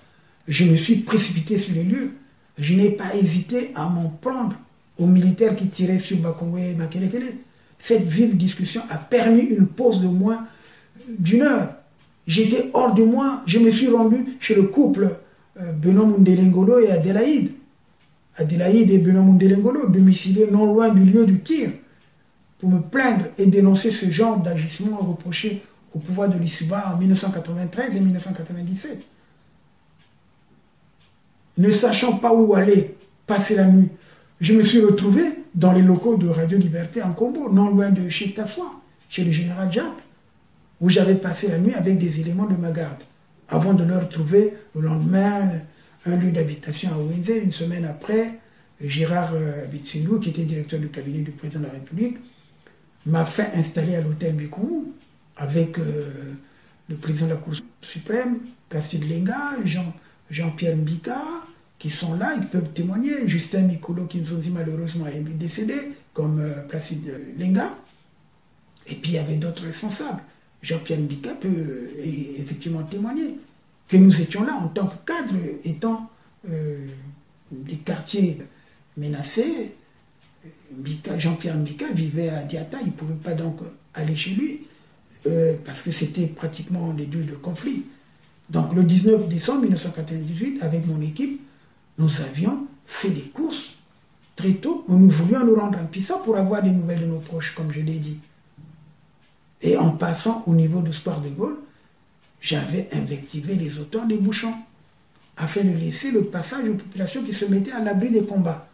je me suis précipité sur les lieux. Je n'ai pas hésité à m'en prendre aux militaires qui tiraient sur Bakongo et Makelekele. Cette vive discussion a permis une pause de moins d'1 heure. J'étais hors de moi. Je me suis rendu chez le couple Benoît Mundelengolo et Adélaïde. Adélaïde et Benoît Mundelengolo, domiciliés non loin du lieu du tir, pour me plaindre et dénoncer ce genre d'agissement reproché au pouvoir de l'Issuba en 1993 et 1997. Ne sachant pas où aller passer la nuit, je me suis retrouvé dans les locaux de Radio Liberté en Congo, non loin de chez Tafoua, chez le général Jacques, où j'avais passé la nuit avec des éléments de ma garde, avant de leur trouver le lendemain un lieu d'habitation à Wenze. Une semaine après, Gérard Bitsingou, qui était directeur du cabinet du président de la République, m'a fait installer à l'hôtel Bekoumou avec le président de la Cour suprême, Placide Lenga, Jean-Pierre Mbika, qui sont là, ils peuvent témoigner. Justin Mikolo, qui nous ont dit malheureusement est décédé, comme Placide Lenga. Et puis il y avait d'autres responsables. Jean-Pierre Mbika peut effectivement témoigner que nous étions là en tant que cadres, étant des quartiers menacés. Jean-Pierre Mbika vivait à Diata, il ne pouvait pas donc aller chez lui, parce que c'était pratiquement les lieux de conflit. Donc le 19 décembre 1998, avec mon équipe, nous avions fait des courses très tôt. Nous voulions nous rendre à Mpissa pour avoir des nouvelles de nos proches, comme je l'ai dit. Et en passant au niveau du Square de Gaulle, j'avais invectivé les auteurs des bouchons, afin de laisser le passage aux populations qui se mettaient à l'abri des combats.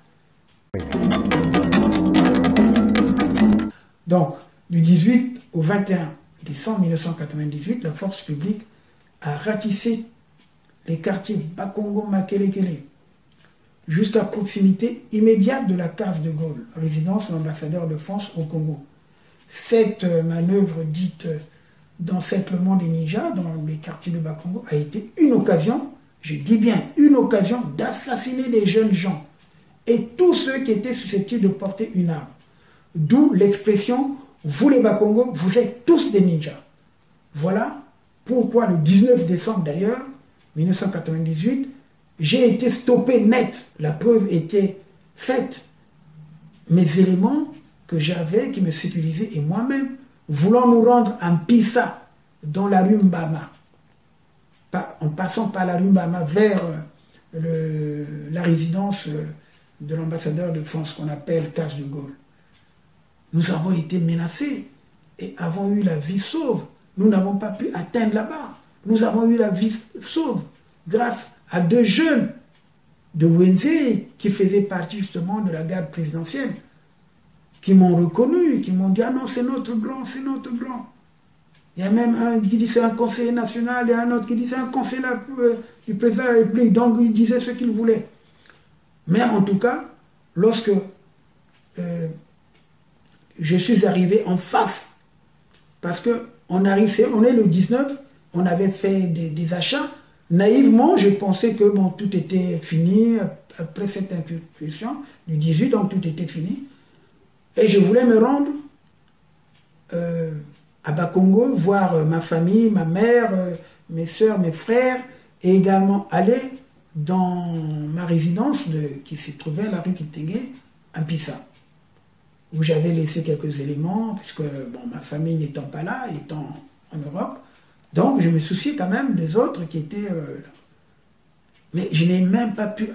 Donc, du 18 au 21 décembre 1998, la force publique a ratissé les quartiers Bakongo, Makelekele, jusqu'à proximité immédiate de la case de Gaulle, résidence de l'ambassadeur de France au Congo. cette manœuvre dite d'encerclement des ninjas dans les quartiers de Bakongo a été une occasion, je dis bien une occasion, d'assassiner des jeunes gens et tous ceux qui étaient susceptibles de porter une arme. D'où l'expression « vous les Bakongo, vous êtes tous des ninjas ». Voilà pourquoi le 19 décembre d'ailleurs, 1998, j'ai été stoppé net. La preuve était faite. Mes éléments que j'avais, qui me sécurisaient, et moi-même, voulant nous rendre en Pissa, dans la rue Mbama, en passant par la rue Mbama vers la résidence de l'ambassadeur de France qu'on appelle Case de Gaulle. Nous avons été menacés et avons eu la vie sauve. Nous n'avons pas pu atteindre là-bas. Nous avons eu la vie sauve grâce à 2 jeunes de Wenzé qui faisaient partie justement de la garde présidentielle, qui m'ont reconnu, qui m'ont dit « Ah non, c'est notre grand, c'est notre grand ». Il y a même un qui dit c'est un conseiller national, il y a un autre qui dit c'est un conseiller du président de la République, donc il disait ce qu'il voulait. Mais en tout cas, lorsque je suis arrivé en face, parce qu'on est le 19, on avait fait des achats, naïvement, je pensais que bon, tout était fini, après cette impulsion du 18, donc tout était fini, et je voulais me rendre à Bakongo, voir ma famille, ma mère, mes soeurs, mes frères, et également aller dans ma résidence qui se trouvait à la rue Kitenge, à Pissa, où j'avais laissé quelques éléments, puisque bon, ma famille n'étant pas là, étant en Europe, donc je me souciais quand même des autres qui étaient là. Mais je n'ai même pas pu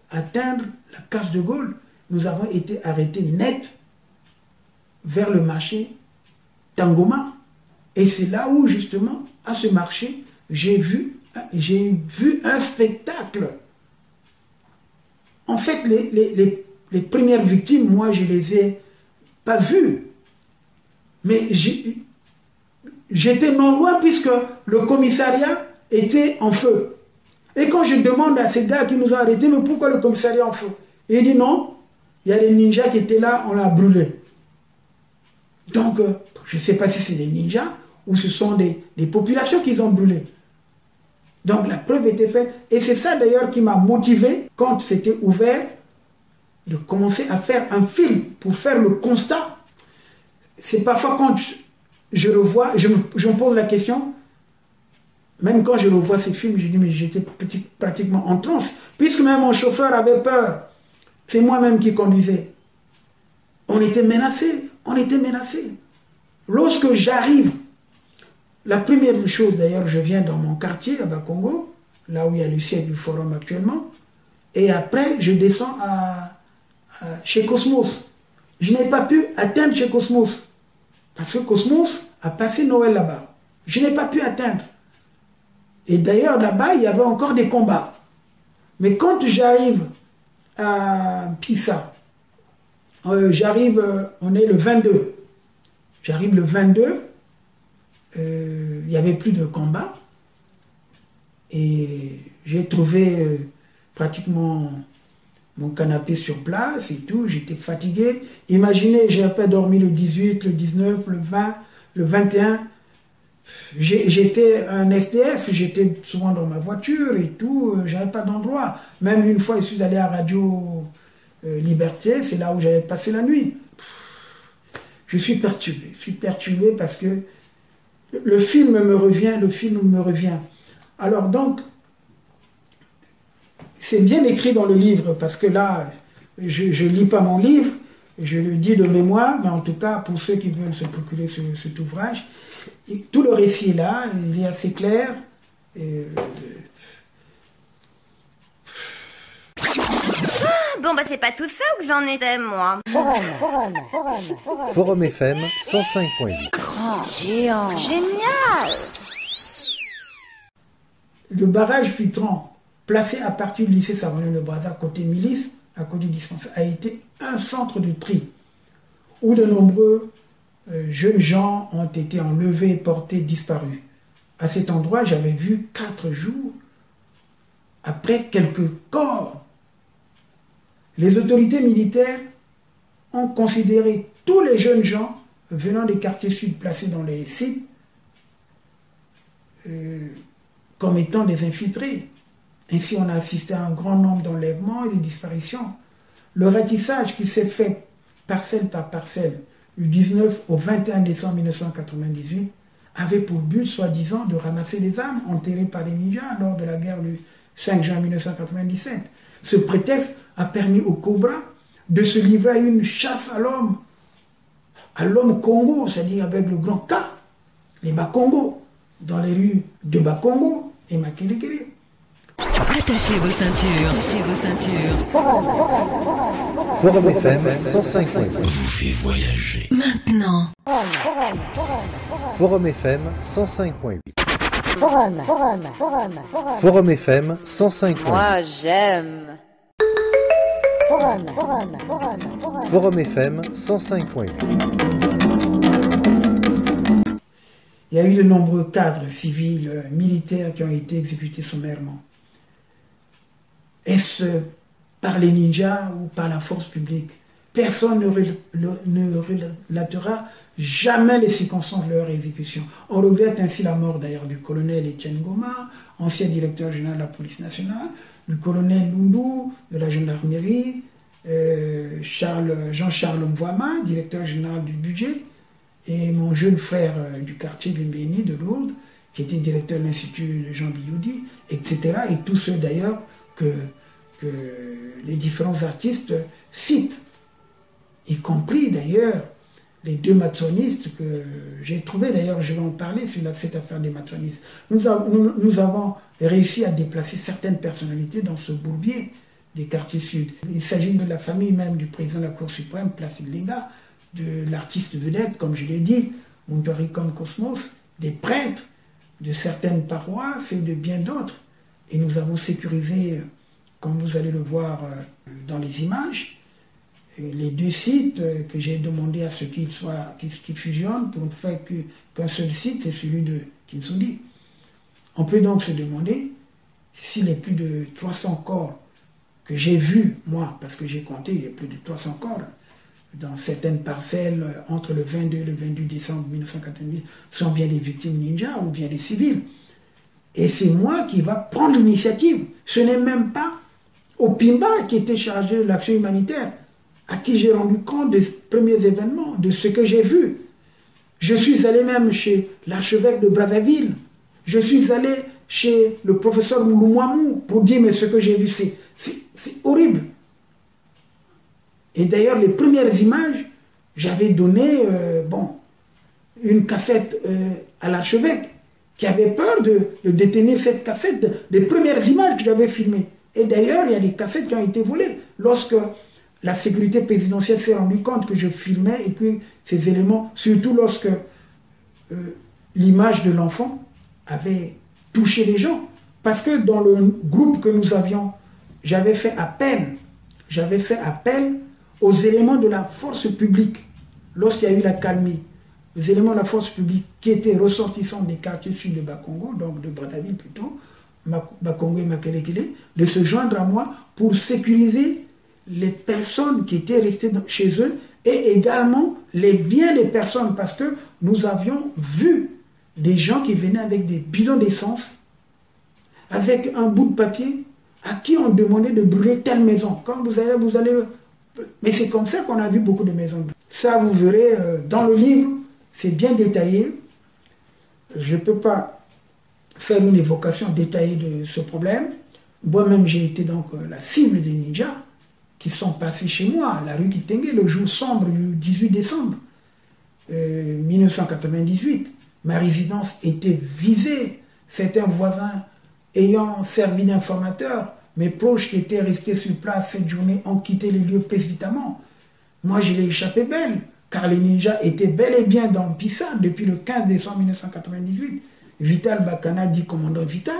atteindre la Case de Gaulle. Nous avons été arrêtés net vers le marché Tangoma. Et c'est là où, justement, à ce marché, j'ai vu un spectacle. En fait, les premières victimes, moi, je ne les ai pas vues. Mais j'étais non loin puisque le commissariat était en feu. Et quand je demande à ces gars qui nous ont arrêtés, mais pourquoi le commissariat est en feu? Et il dit non, il y a des ninjas qui étaient là, on l'a brûlé. Donc, je ne sais pas si c'est des ninjas ou ce sont des populations qu'ils ont brûlées. Donc la preuve était faite. Et c'est ça d'ailleurs qui m'a motivé, quand c'était ouvert, de commencer à faire un film pour faire le constat. C'est parfois quand je revois, je me pose la question, même quand je revois ces films, je dis mais j'étais pratiquement en transe, puisque même mon chauffeur avait peur. C'est moi-même qui conduisais. On était menacés, on était menacés. Lorsque j'arrive, la première chose d'ailleurs, je viens dans mon quartier à Bakongo, là où il y a le siège du forum actuellement, et après je descends chez Cosmos. Je n'ai pas pu atteindre chez Cosmos, parce que Cosmos a passé Noël là-bas. Je n'ai pas pu atteindre. Et d'ailleurs là-bas, il y avait encore des combats. Mais quand j'arrive à Pissa, on est le 22. J'arrive le 22, il n'y avait plus de combat. Et j'ai trouvé pratiquement mon canapé sur place et tout. J'étais fatigué. Imaginez, j'ai pas dormi le 18, le 19, le 20, le 21. J'étais un SDF, j'étais souvent dans ma voiture et tout. J'avais pas d'endroit. Même une fois, je suis allé à Radio Liberté, c'est là où j'avais passé la nuit. Je suis perturbé parce que le film me revient. Alors donc, c'est bien écrit dans le livre, parce que là, je ne lis pas mon livre, je le dis de mémoire, mais en tout cas, pour ceux qui veulent se procurer cet ouvrage, tout le récit est là, il est assez clair. Bon bah c'est pas tout ça où j'en étais moi. Forum FM 105.8. Grand, géant, génial. Le barrage filtrant placé à partir du lycée Savonnier de Brazza côté milice, à côté du dispensaire, a été un centre de tri où de nombreux jeunes gens ont été enlevés, portés, disparus. À cet endroit, j'avais vu 4 jours après quelques corps. Les autorités militaires ont considéré tous les jeunes gens venant des quartiers sud placés dans les sites comme étant des infiltrés. Ainsi, on a assisté à un grand nombre d'enlèvements et de disparitions. Le ratissage qui s'est fait parcelle par parcelle du 19 au 21 décembre 1998 avait pour but, soi-disant, de ramasser les armes enterrées par les ninjas lors de la guerre du 5 juin 1997. Ce prétexte a permis au Cobra de se livrer à une chasse à l'homme Congo, c'est-à-dire avec le grand K, les Bakongo, dans les rues de Bakongo et Makelekele. Attachez vos ceintures. Attachez vos ceintures. Forum FM 105.8 vous fait voyager. Maintenant. Forum FM 105.8 Forum FM 105.8 Moi j'aime. Forum FM 105.8 Il y a eu de nombreux cadres civils, militaires qui ont été exécutés sommairement. Est-ce par les ninjas ou par la force publique? Personne ne relatera jamais les circonstances de leur exécution. On regrette ainsi la mort d'ailleurs du colonel Étienne Goma, ancien directeur général de la police nationale, du colonel Lundu de la gendarmerie, Jean-Charles Mvoama, directeur général du budget, et mon jeune frère du quartier Bimbéni de Lourdes, qui était directeur de l'Institut de Jean Biyoudi, etc. Et tous ceux d'ailleurs que les différents artistes citent, y compris d'ailleurs les deux matsonistes que j'ai trouvés, d'ailleurs je vais en parler sur cette affaire des matsonistes. Nous avons réussi à déplacer certaines personnalités dans ce bourbier des quartiers sud. Il s'agit de la famille même du président de la Cour suprême, Placide Lenga, de l'artiste vedette, comme je l'ai dit, Muntorikom Cosmos, des prêtres de certaines paroisses et de bien d'autres. Et nous avons sécurisé, comme vous allez le voir dans les images, les deux sites que j'ai demandé à ce qu'ils fusionnent pour ne faire qu'un seul site, c'est celui de Kinsoundi. On peut donc se demander si les plus de 300 corps que j'ai vus, moi, parce que j'ai compté, il y a plus de 300 corps dans certaines parcelles entre le 22 et le 28 décembre 1998 sont bien des victimes ninjas ou bien des civils. Et c'est moi qui va prendre l'initiative. Ce n'est même pas Opimba qui était chargé de l'action humanitaire, à qui j'ai rendu compte des premiers événements, de ce que j'ai vu. Je suis allé même chez l'archevêque de Brazzaville. Je suis allé chez le professeur Mouloumouamou pour dire mais ce que j'ai vu, c'est horrible. Et d'ailleurs, les premières images, j'avais donné une cassette à l'archevêque qui avait peur de détenir cette cassette, des premières images que j'avais filmées. Et d'ailleurs, il y a des cassettes qui ont été volées. Lorsque la sécurité présidentielle s'est rendue compte que je filmais et que ces éléments, surtout lorsque l'image de l'enfant avait touché les gens. Parce que dans le groupe que nous avions, j'avais fait appel aux éléments de la force publique lorsqu'il y a eu la calmie. Les éléments de la force publique qui étaient ressortissants des quartiers sud de Bakongo, donc de Brazzaville plutôt, Bakongo et Makelekele, de se joindre à moi pour sécuriser les personnes qui étaient restées chez eux et également les biens des personnes, parce que nous avions vu des gens qui venaient avec des bidons d'essence, avec un bout de papier, à qui on demandait de brûler telle maison. Quand vous allez... Mais c'est comme ça qu'on a vu beaucoup de maisons. Ça, vous verrez dans le livre, c'est bien détaillé. Je ne peux pas faire une évocation détaillée de ce problème. Moi-même, j'ai été donc la cible des ninjas qui sont passés chez moi, à la rue Kitenge, le jour sombre du 18 décembre 1998. Ma résidence était visée. Certains voisins ayant servi d'informateurs, mes proches qui étaient restés sur place cette journée ont quitté les lieux précipitamment. Moi, je l'ai échappé belle, car les ninjas étaient bel et bien dans Pissa depuis le 15 décembre 1998. Vital Bakana, dit commandant Vital,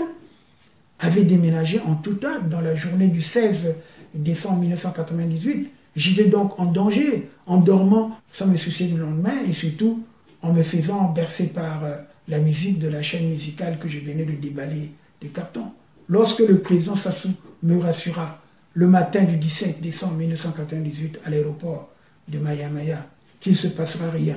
avait déménagé en tout hâte dans la journée du 16 décembre 1998. J'étais donc en danger, en dormant sans me soucier du lendemain et surtout en me faisant bercer par la musique de la chaîne musicale que je venais de déballer des cartons. Lorsque le président Sassou me rassura le matin du 17 décembre 1998 à l'aéroport de Maya Maya qu'il ne se passera rien,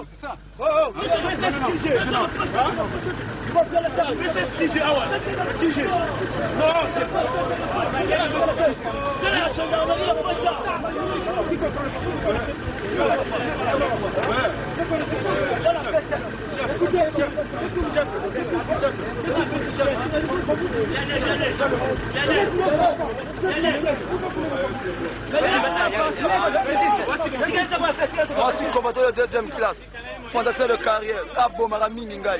là, c'est ça. Moi, je suis combattant de deuxième classe, fondation de carrière, Abo Marami Ningai.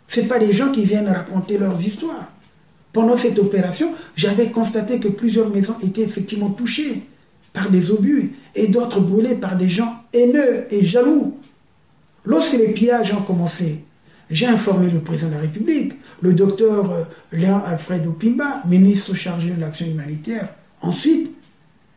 Ce n'est pas les gens qui viennent raconter leurs histoires. Pendant cette opération, j'avais constaté que plusieurs maisons étaient effectivement touchées par des obus et d'autres brûlées par des gens haineux et jaloux. Lorsque les pillages ont commencé, j'ai informé le président de la République, le docteur Léon Alfred Opimba, ministre chargé de l'action humanitaire. Ensuite,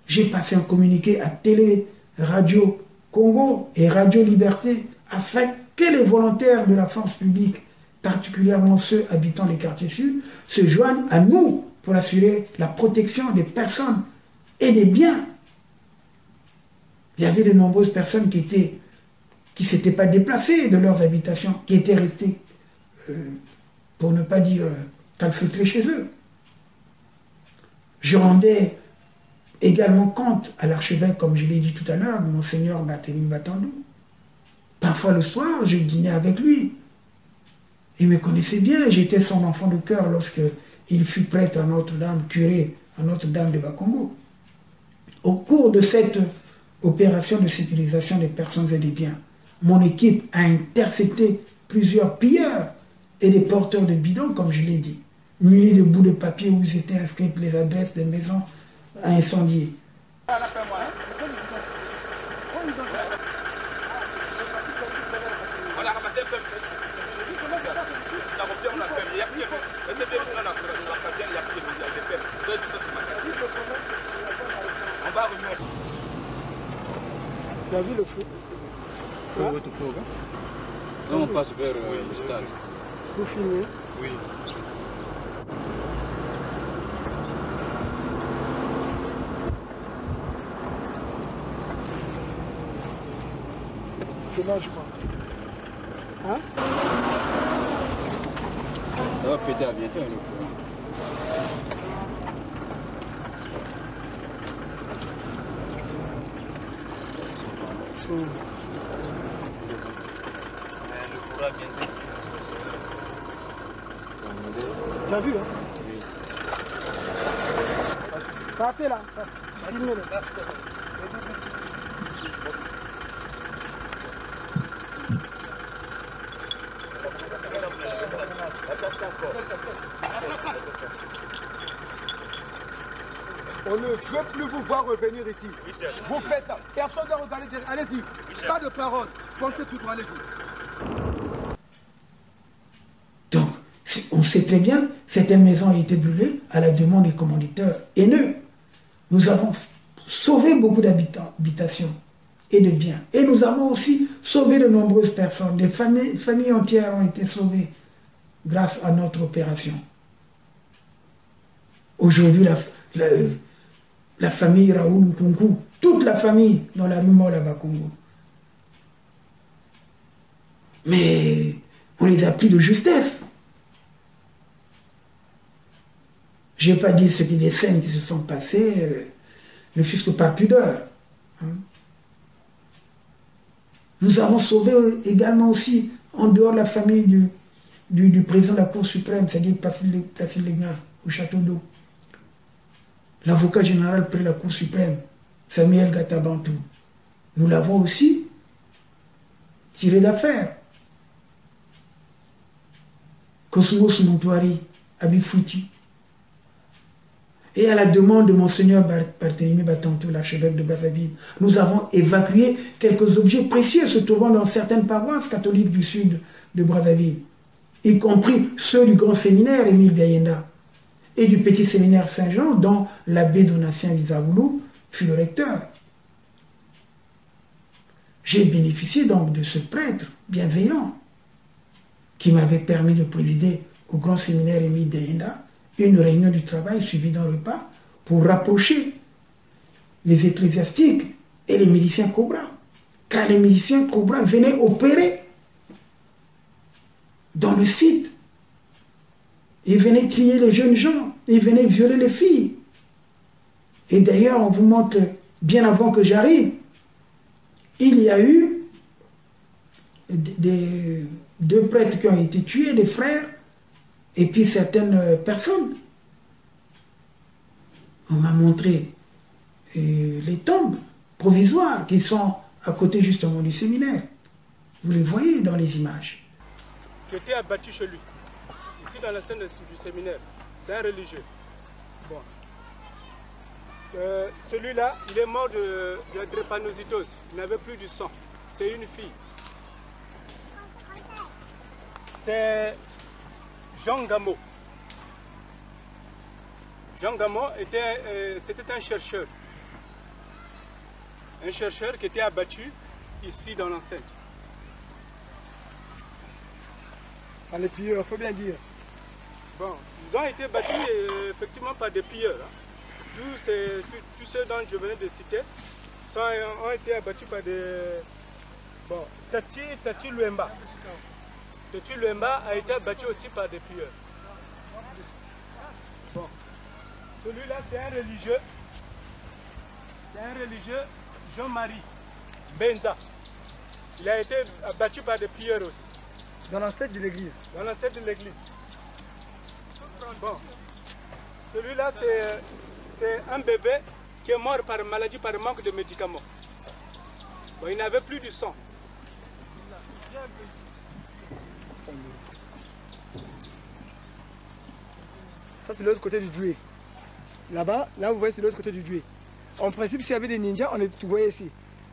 j'ai passé un communiqué à Télé, Radio Congo et Radio Liberté afin que les volontaires de la force publique, particulièrement ceux habitant les quartiers sud, se joignent à nous pour assurer la protection des personnes et des biens. Il y avait de nombreuses personnes qui ne s'étaient pas déplacées de leurs habitations, qui étaient restées, pour ne pas dire calfeutrées chez eux. Je rendais également compte à l'archevêque, comme je l'ai dit tout à l'heure, Monseigneur Barthélemy Batandou. Parfois le soir, je dînais avec lui. Il me connaissait bien, j'étais son enfant de cœur lorsqu'il fut prêtre à Notre-Dame, curé à Notre-Dame de Bakongo. Au cours de cette opération de sécurisation des personnes et des biens, mon équipe a intercepté plusieurs pilleurs et des porteurs de bidons, comme je l'ai dit, munis de bouts de papier où étaient inscrites les adresses des maisons à incendier. Tu as vu le feu? Là, on passe vers le stade. Vous filmez? Oui. C'est là, je crois. Hein? Ça va péter à bientôt, le courant. Tu as vu, hein? Oui. Passez là. Filmez-le. On ne veut plus vous voir revenir ici. Vous faites ça. Personne ne regarde derrière. Allez-y. Pas de parole. Pensez tout droit, allez-y. Donc, on sait très bien, certaines maisons ont été brûlées à la demande des commanditeurs haineux. Nous avons sauvé beaucoup d'habitations et de biens. Et nous avons aussi sauvé de nombreuses personnes. Des familles entières ont été sauvées grâce à notre opération. Aujourd'hui, la famille Raoul Nkunku, toute la famille dans la rue Molle à Bakongo. Mais on les a pris de justesse. Je n'ai pas dit ce qui des scènes qui se sont passées, ne fût-ce que par pudeur. Hein. Nous avons sauvé également aussi, en dehors de la famille du président de la Cour suprême, c'est-à-dire Placide Légnard, au château d'eau. L'avocat général près la Cour suprême, Samuel Gatabantou. Nous l'avons aussi tiré d'affaire. Cosmos Montouari, Abifouti. Et à la demande de Monseigneur Barthélemy Batandou, l'archevêque de Brazzaville, nous avons évacué quelques objets précieux se trouvant dans certaines paroisses catholiques du sud de Brazzaville, y compris ceux du grand séminaire Émile Biayenda et du petit séminaire Saint-Jean, dont l'abbé Donatien Vizaoulou fut le recteur. J'ai bénéficié donc de ce prêtre bienveillant qui m'avait permis de présider au grand séminaire Émile Deyenda, une réunion du travail suivie d'un repas pour rapprocher les ecclésiastiques et les miliciens Cobra. Car les miliciens Cobra venaient opérer dans le site. Ils venaient tuer les jeunes gens, ils venaient violer les filles. Et d'ailleurs, on vous montre, bien avant que j'arrive, il y a eu deux prêtres qui ont été tués, des frères, et puis certaines personnes. On m'a montré les tombes provisoires qui sont à côté justement du séminaire. Vous les voyez dans les images. J'étais abattu chez lui, ici dans la scène du séminaire. C'est un religieux. Bon. Celui-là, il est mort de la drépanocytose. Il n'avait plus du sang. C'est une fille. C'est Jean Gameau. Jean Gameau c'était un chercheur. Un chercheur qui était abattu ici dans l'enceinte. Par les pilleurs, il faut bien dire. Bon, ils ont été battus effectivement par des pilleurs. Hein. Tous ceux dont je venais de citer ont été abattus par des... Bon, Tati Luemba. Tati Luemba a été abattu aussi par des pilleurs. Bon. Celui-là, c'est un religieux. C'est un religieux, Jean-Marie Benza. Il a été abattu par des pilleurs aussi. Dans l'ancêtre de l'église. Dans l'ancêtre de l'église. Bon. Celui-là, c'est un bébé qui est mort par maladie, par manque de médicaments. Bon, il n'avait plus du sang. Ça, c'est l'autre côté du Doué. Là-bas, là, vous voyez, c'est l'autre côté du Doué. En principe, s'il y avait des ninjas, on les voyait ici.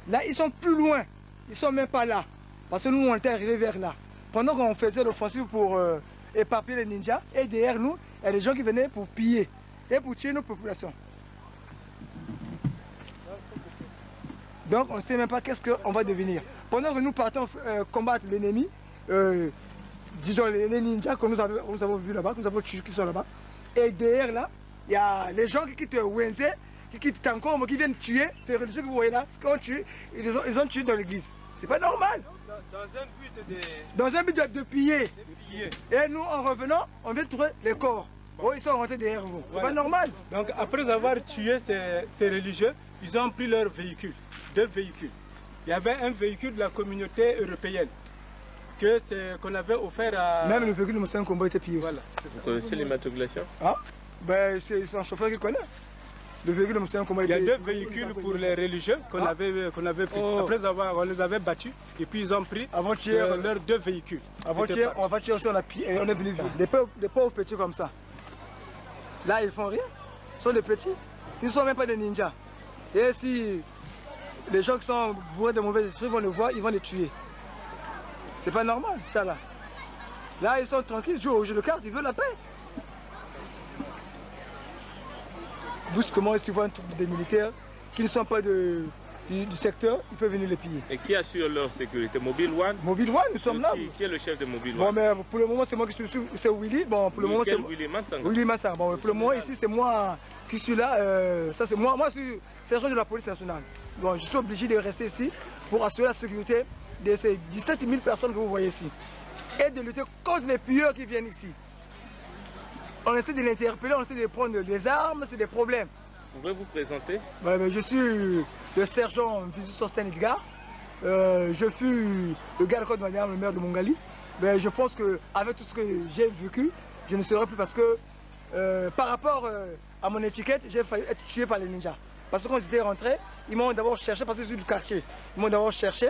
Là, ils sont plus loin. Ils ne sont même pas là. Parce que nous, on était arrivés vers là. Pendant qu'on faisait l'offensive pour éparpiller les ninjas, et derrière nous, il y a des gens qui venaient pour piller et pour tuer nos populations. Donc, on ne sait même pas qu'est-ce qu'on va devenir. Pendant que nous partons combattre l'ennemi, disons les ninjas que nous avons vus là-bas, que nous avons tués qui sont là-bas, et derrière là, il y a les gens qui quittent Wenze, qui quittent Tankom, qui viennent tuer, ces religieux que vous voyez là, qui ont tué, ils ont tué dans l'église. C'est pas normal. Dans un but de piller. Et nous, en revenant, on vient trouver les corps. Oh, ils sont rentrés derrière vous. C'est pas normal. Donc, après avoir tué ces religieux, ils ont pris leurs véhicules. 2 véhicules. Il y avait un véhicule de la communauté européenne qu'on avait offert à... Même le véhicule de Moussa Nkombo était pillé aussi. Voilà, vous connaissez l'immatriculation? Ah, ben c'est un chauffeur qui connaît. Le véhicule de Moussa Nkombo était... Il y a 2 véhicules pour les religieux qu'on avait pris. Oh. Après on les avait battus et puis ils ont pris leurs 2 véhicules. Avant-hier, on va tuer aussi, on est venu vivre. Des pauvres petits comme ça. Là, ils font rien. Ce sont des petits. Ils ne sont même pas des ninjas. Et si les gens qui sont bourrés de mauvais esprits vont le voir, ils vont les tuer. C'est pas normal, ça là. Là, ils sont tranquilles, ils jouent au jeu de cartes, ils veulent la paix. Brusquement, s'ils voient un truc des militaires qui ne sont pas du secteur, ils peuvent venir les piller. Et qui assure leur sécurité? Mobile One? Mobile One, nous sommes là. Qui est le chef de Mobile One? Bon, mais pour le moment, c'est moi qui suis, c'est Willy. Bon, pour le moment, c'est Willy Mansanga. Willy Mansanga. Bon, pour le moment, ici, c'est moi qui suis là. Ça, c'est moi. Moi, je suis sergent de la police nationale. Bon, je suis obligé de rester ici pour assurer la sécurité de ces 17 000 personnes que vous voyez ici. Et de lutter contre les pilleurs qui viennent ici. On essaie de l'interpeller, on essaie de prendre des armes, c'est des problèmes. Vous pouvez vous présenter? Je suis le sergent Visu Sosten Edgar. Je fus le garde de madame le maire de Mongali. Je pense qu'avec tout ce que j'ai vécu, je ne serai plus parce que par rapport à mon étiquette, j'ai failli être tué par les ninjas. Parce que quand j'étais rentré, ils m'ont d'abord cherché, parce que je suis du quartier, ils m'ont d'abord cherché.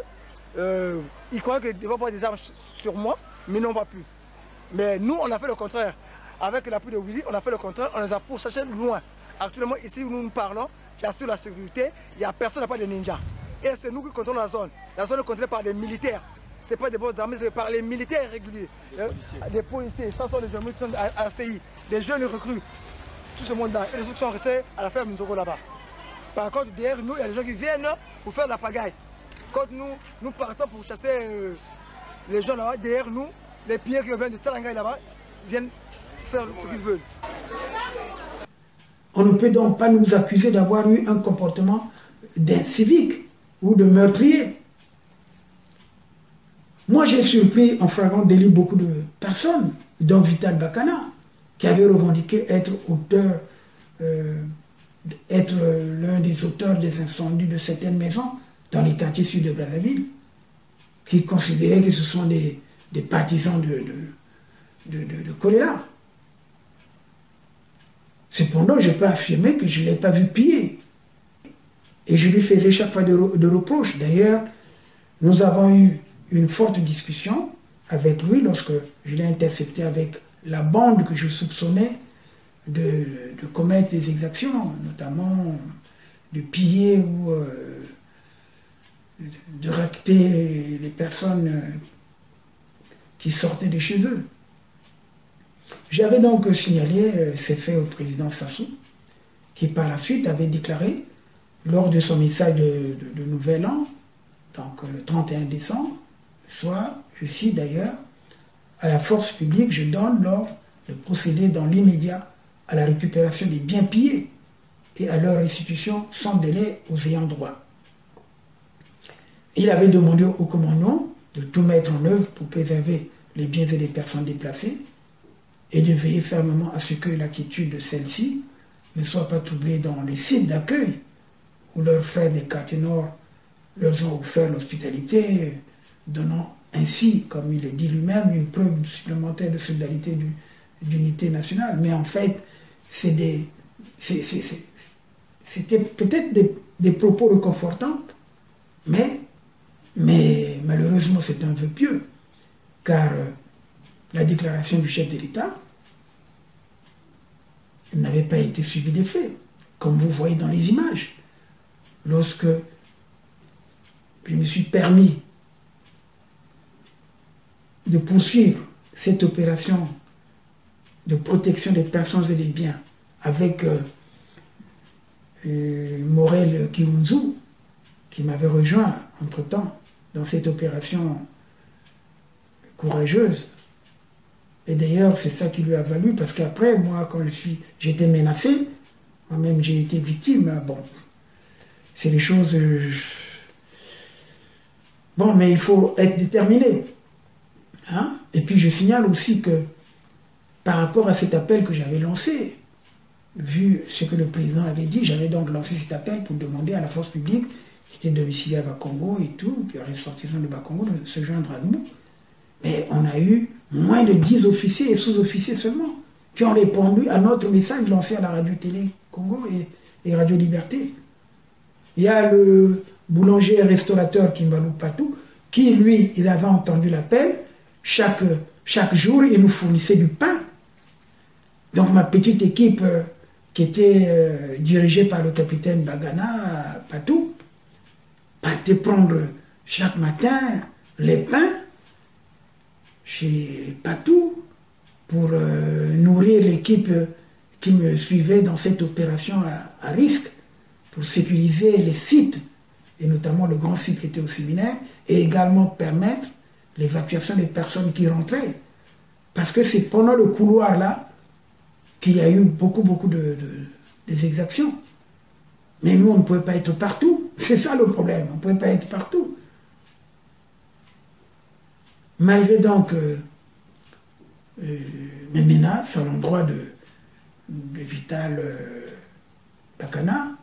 Ils croyaient qu'ils vont avoir des armes sur moi, mais non pas plus. Mais nous, on a fait le contraire. Avec l'appui de Willy, on a fait le contraire, on les a pourchassés loin. Actuellement, ici où nous parlons, j'assure la sécurité, il n'y a personne, n'a pas de ninjas. Et c'est nous qui contrôlons la zone. La zone est contrôlée par des militaires. Ce n'est pas des boss d'armée, c'est par les militaires réguliers. Des policiers, ça sont des jeunes qui sont à CI, des jeunes recrues. Tout ce monde-là. Et les autres sont restés à la ferme Nzoro là-bas. Par contre, derrière nous, il y a des gens qui viennent pour faire de la pagaille. Quand nous partons pour chasser les gens là-bas, derrière nous, les pilleurs qui viennent de Talangaï là-bas, viennent faire ce qu'ils veulent. On ne peut donc pas nous accuser d'avoir eu un comportement d'incivique ou de meurtrier. Moi, j'ai surpris en flagrant délit beaucoup de personnes, dont Vital Bakana, qui avait revendiqué être auteur, être l'un des auteurs des incendies de certaines maisons dans les quartiers sud de Brazzaville, qui considéraient que ce sont des partisans de choléra. Cependant, je peux affirmer que je ne l'ai pas vu piller. Et je lui faisais chaque fois de reproches. D'ailleurs, nous avons eu une forte discussion avec lui lorsque je l'ai intercepté avec la bande que je soupçonnais de commettre des exactions, notamment de piller ou de rapter les personnes qui sortaient de chez eux. J'avais donc signalé ces faits au président Sassou, qui par la suite avait déclaré, lors de son message de Nouvel An, donc le 31 décembre, soit, je cite d'ailleurs, à la force publique, je donne l'ordre de procéder dans l'immédiat à la récupération des biens pillés et à leur restitution sans délai aux ayants droit. Il avait demandé au commandant de tout mettre en œuvre pour préserver les biens et les personnes déplacées et de veiller fermement à ce que la quiétude de celles-ci ne soit pas troublée dans les sites d'accueil où leurs frères des quartiers nord leur ont offert l'hospitalité, donnant ainsi, comme il le dit lui-même, une preuve supplémentaire de solidarité d'unité nationale. Mais en fait, c'était peut-être des propos réconfortants, mais malheureusement c'est un vœu pieux, car la déclaration du chef de l'État n'avait pas été suivie des faits, comme vous voyez dans les images. Lorsque je me suis permis de poursuivre cette opération de protection des personnes et des biens avec Morel Kiwunzu, qui m'avait rejoint entre-temps dans cette opération courageuse. Et d'ailleurs, c'est ça qui lui a valu, parce qu'après, moi, quand j'étais menacé, moi-même j'ai été victime. Bon, c'est des choses... Bon, mais il faut être déterminé. Hein? Et puis je signale aussi que par rapport à cet appel que j'avais lancé, vu ce que le président avait dit, j'avais donc lancé cet appel pour demander à la force publique qui était domiciliée à Bakongo et tout, qui est ressortissant de Bakongo, de se joindre à nous. Mais on a eu moins de 10 officiers et sous-officiers seulement qui ont répondu à notre message lancé à la radio-télé Congo et Radio Liberté. Il y a le boulanger et restaurateur Kimbalou Patou, qui lui, il avait entendu l'appel, chaque jour, il nous fournissait du pain. Donc ma petite équipe qui était dirigée par le capitaine Bagana Patou, partait prendre chaque matin les pains chez Patou pour nourrir l'équipe qui me suivait dans cette opération à risque, pour sécuriser les sites, et notamment le grand site qui était au séminaire, et également permettre l'évacuation des personnes qui rentraient. Parce que c'est pendant le couloir là qu'il y a eu beaucoup des exactions. Mais nous, on ne pouvait pas être partout. C'est ça le problème, on ne pouvait pas être partout. Malgré donc mes menaces à l'endroit de Vital Bakana,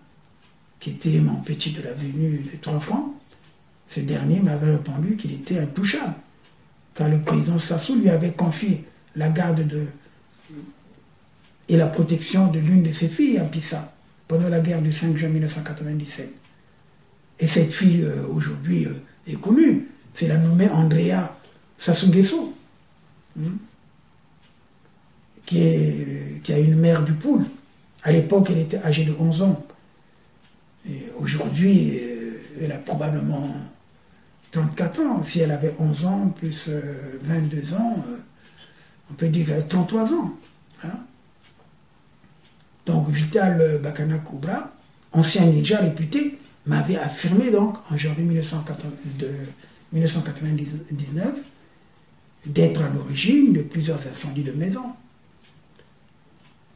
qui était mon petit de la venue des 3 francs, ce dernier m'avait répondu qu'il était intouchable, car le président Sassou lui avait confié la garde et la protection de l'une de ses filles à Pissa, pendant la guerre du 5 juin 1997. Et cette fille, aujourd'hui, est connue. C'est la nommée Andrea Sassou Nguesso, qui a une mère du Poule. À l'époque, elle était âgée de 11 ans. Aujourd'hui, elle a probablement 34 ans. Si elle avait 11 ans, plus 22 ans, on peut dire qu'elle a 33 ans. Hein? Donc Vital Bakana Koubra, ancien ninja réputé, m'avait affirmé donc en janvier 1999 d'être à l'origine de plusieurs incendies de maisons.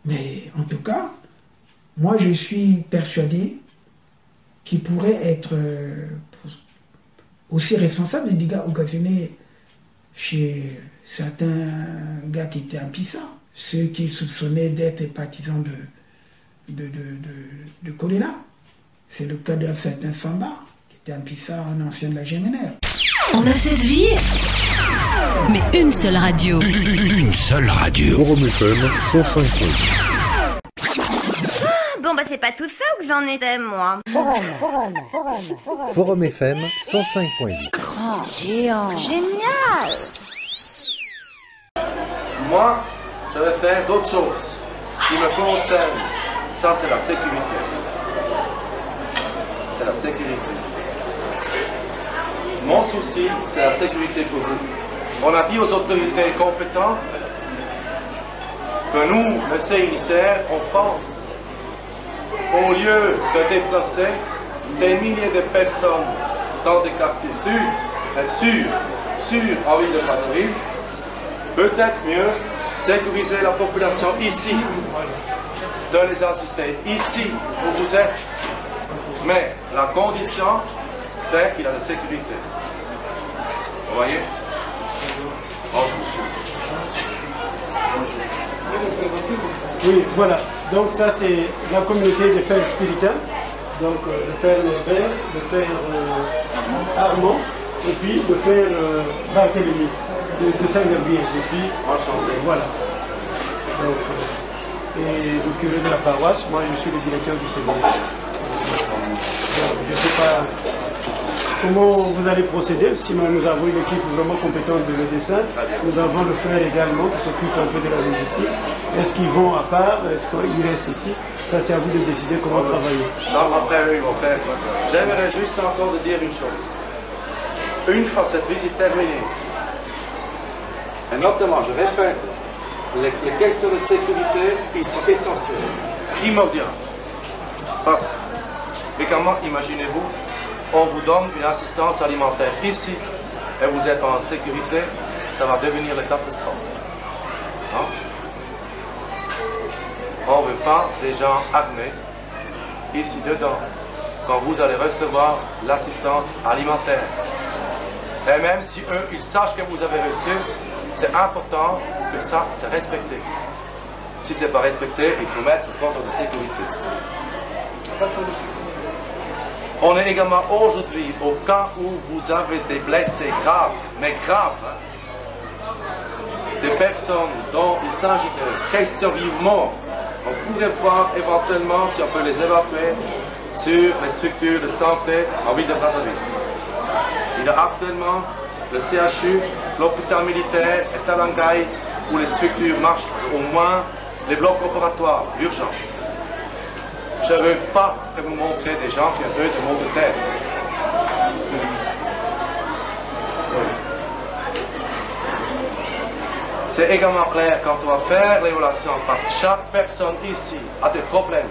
Mais en tout cas, moi je suis persuadé qu'il pourrait être aussi responsable des dégâts occasionnés chez certains gars qui étaient à Pissa, ceux qui soupçonnaient d'être partisans de Colena. C'est le cas d'un certain Samba, qui était à Pissa, un ancien de la GMNR. On a cette vie, mais une seule radio. Une seule radio. Forum FM 105.8. Bon, bah, c'est pas tout ça où que j'en étais, moi. Forum FM 105.8. Grand, géant, génial. Moi, je vais faire d'autres choses. Ce qui me concerne, ça, c'est la sécurité. C'est la sécurité. Mon souci, c'est la sécurité pour vous. On a dit aux autorités compétentes que nous, le CICR, on pense, au lieu de déplacer des milliers de personnes dans des quartiers sûrs en ville de Brazzaville, peut-être mieux sécuriser la population ici, de les assister ici où vous êtes. Mais la condition, c'est qu'il y a de la sécurité. Vous voyez? Bonjour. Oui, voilà. Donc ça, c'est la communauté des pères spirituels. Donc le père Norbert, le père Armand, et puis le père Barthélemy, de Saint-Gerbier. Et puis, voilà. Donc, et le curé de la paroisse, moi je suis le directeur du séminaire. Je ne sais pas comment vous allez procéder, sinon nous avons une équipe vraiment compétente de médecins. Nous avons le frère également qui s'occupe un peu de la logistique. Est-ce qu'ils vont à part? Est-ce qu'ils restent ici? Ça, c'est à vous de décider comment travailler. Non, après eux, ils vont faire. J'aimerais juste encore de dire une chose. Une fois cette visite terminée, et notamment, je répète, les questions de sécurité, ils sont essentielles, primordiales. Parce que, mais comment imaginez-vous, on vous donne une assistance alimentaire ici, et vous êtes en sécurité, ça va devenir une catastrophe. Non? On ne veut pas des gens armés ici dedans quand vous allez recevoir l'assistance alimentaire. Et même si eux, ils sachent que vous avez reçu, c'est important que ça, c'est respecté. Si ce n'est pas respecté, il faut mettre le cordon de sécurité. On est également aujourd'hui au cas où vous avez des blessés graves, mais graves, hein, des personnes dont il s'agit de questions vivement. On pourrait voir éventuellement si on peut les évacuer sur les structures de santé en ville de Brazzaville. Il y a actuellement le CHU, l'hôpital militaire et Talangay où les structures marchent, au moins les blocs opératoires d'urgence. Je ne veux pas que vous montrez des gens qui ont peu de maux de tête. C'est également clair quand on va faire l'évaluation, parce que chaque personne ici a des problèmes,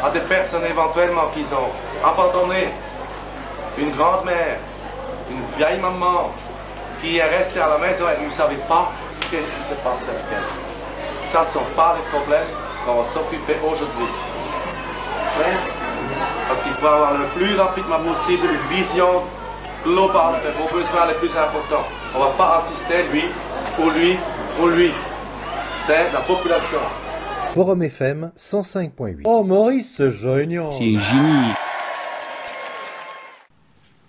a des personnes éventuellement qui ont abandonné une grand-mère, une vieille maman qui est restée à la maison et vous ne savez pas qu'est-ce qui se passe avec elle. Ça ne sont pas les problèmes qu'on va s'occuper aujourd'hui. Parce qu'il faut avoir le plus rapidement possible une vision globale de vos besoins les plus importants. On ne va pas assister lui ou lui. C'est la population. Forum FM 105.8. Oh Maurice, c'est génial. C'est génie.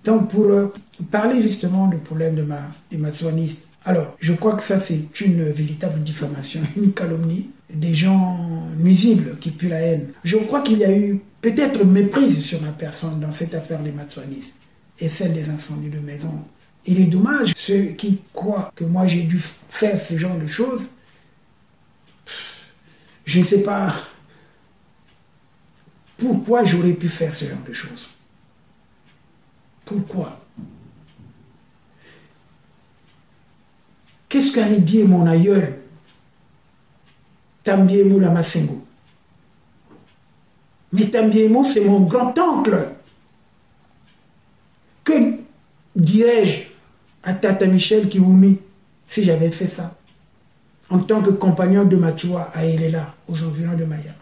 Donc pour parler justement du problème des maçonnistes, alors je crois que ça c'est une véritable diffamation, une calomnie, des gens nuisibles qui puent la haine. Je crois qu'il y a eu peut-être méprise sur ma personne dans cette affaire des maçonnistes et celle des incendies de maison. Il est dommage, ceux qui croient que moi j'ai dû faire ce genre de choses, je ne sais pas pourquoi j'aurais pu faire ce genre de choses. Pourquoi? Qu'est-ce qu'allait dire mon aïeul Tambiemo Lamasengo? Mais Tambiemo, c'est mon grand-oncle. Que dirais-je à Tata Michel Kiwumi, si j'avais fait ça en tant que compagnon de Matua à Elela, aux environs de Maya.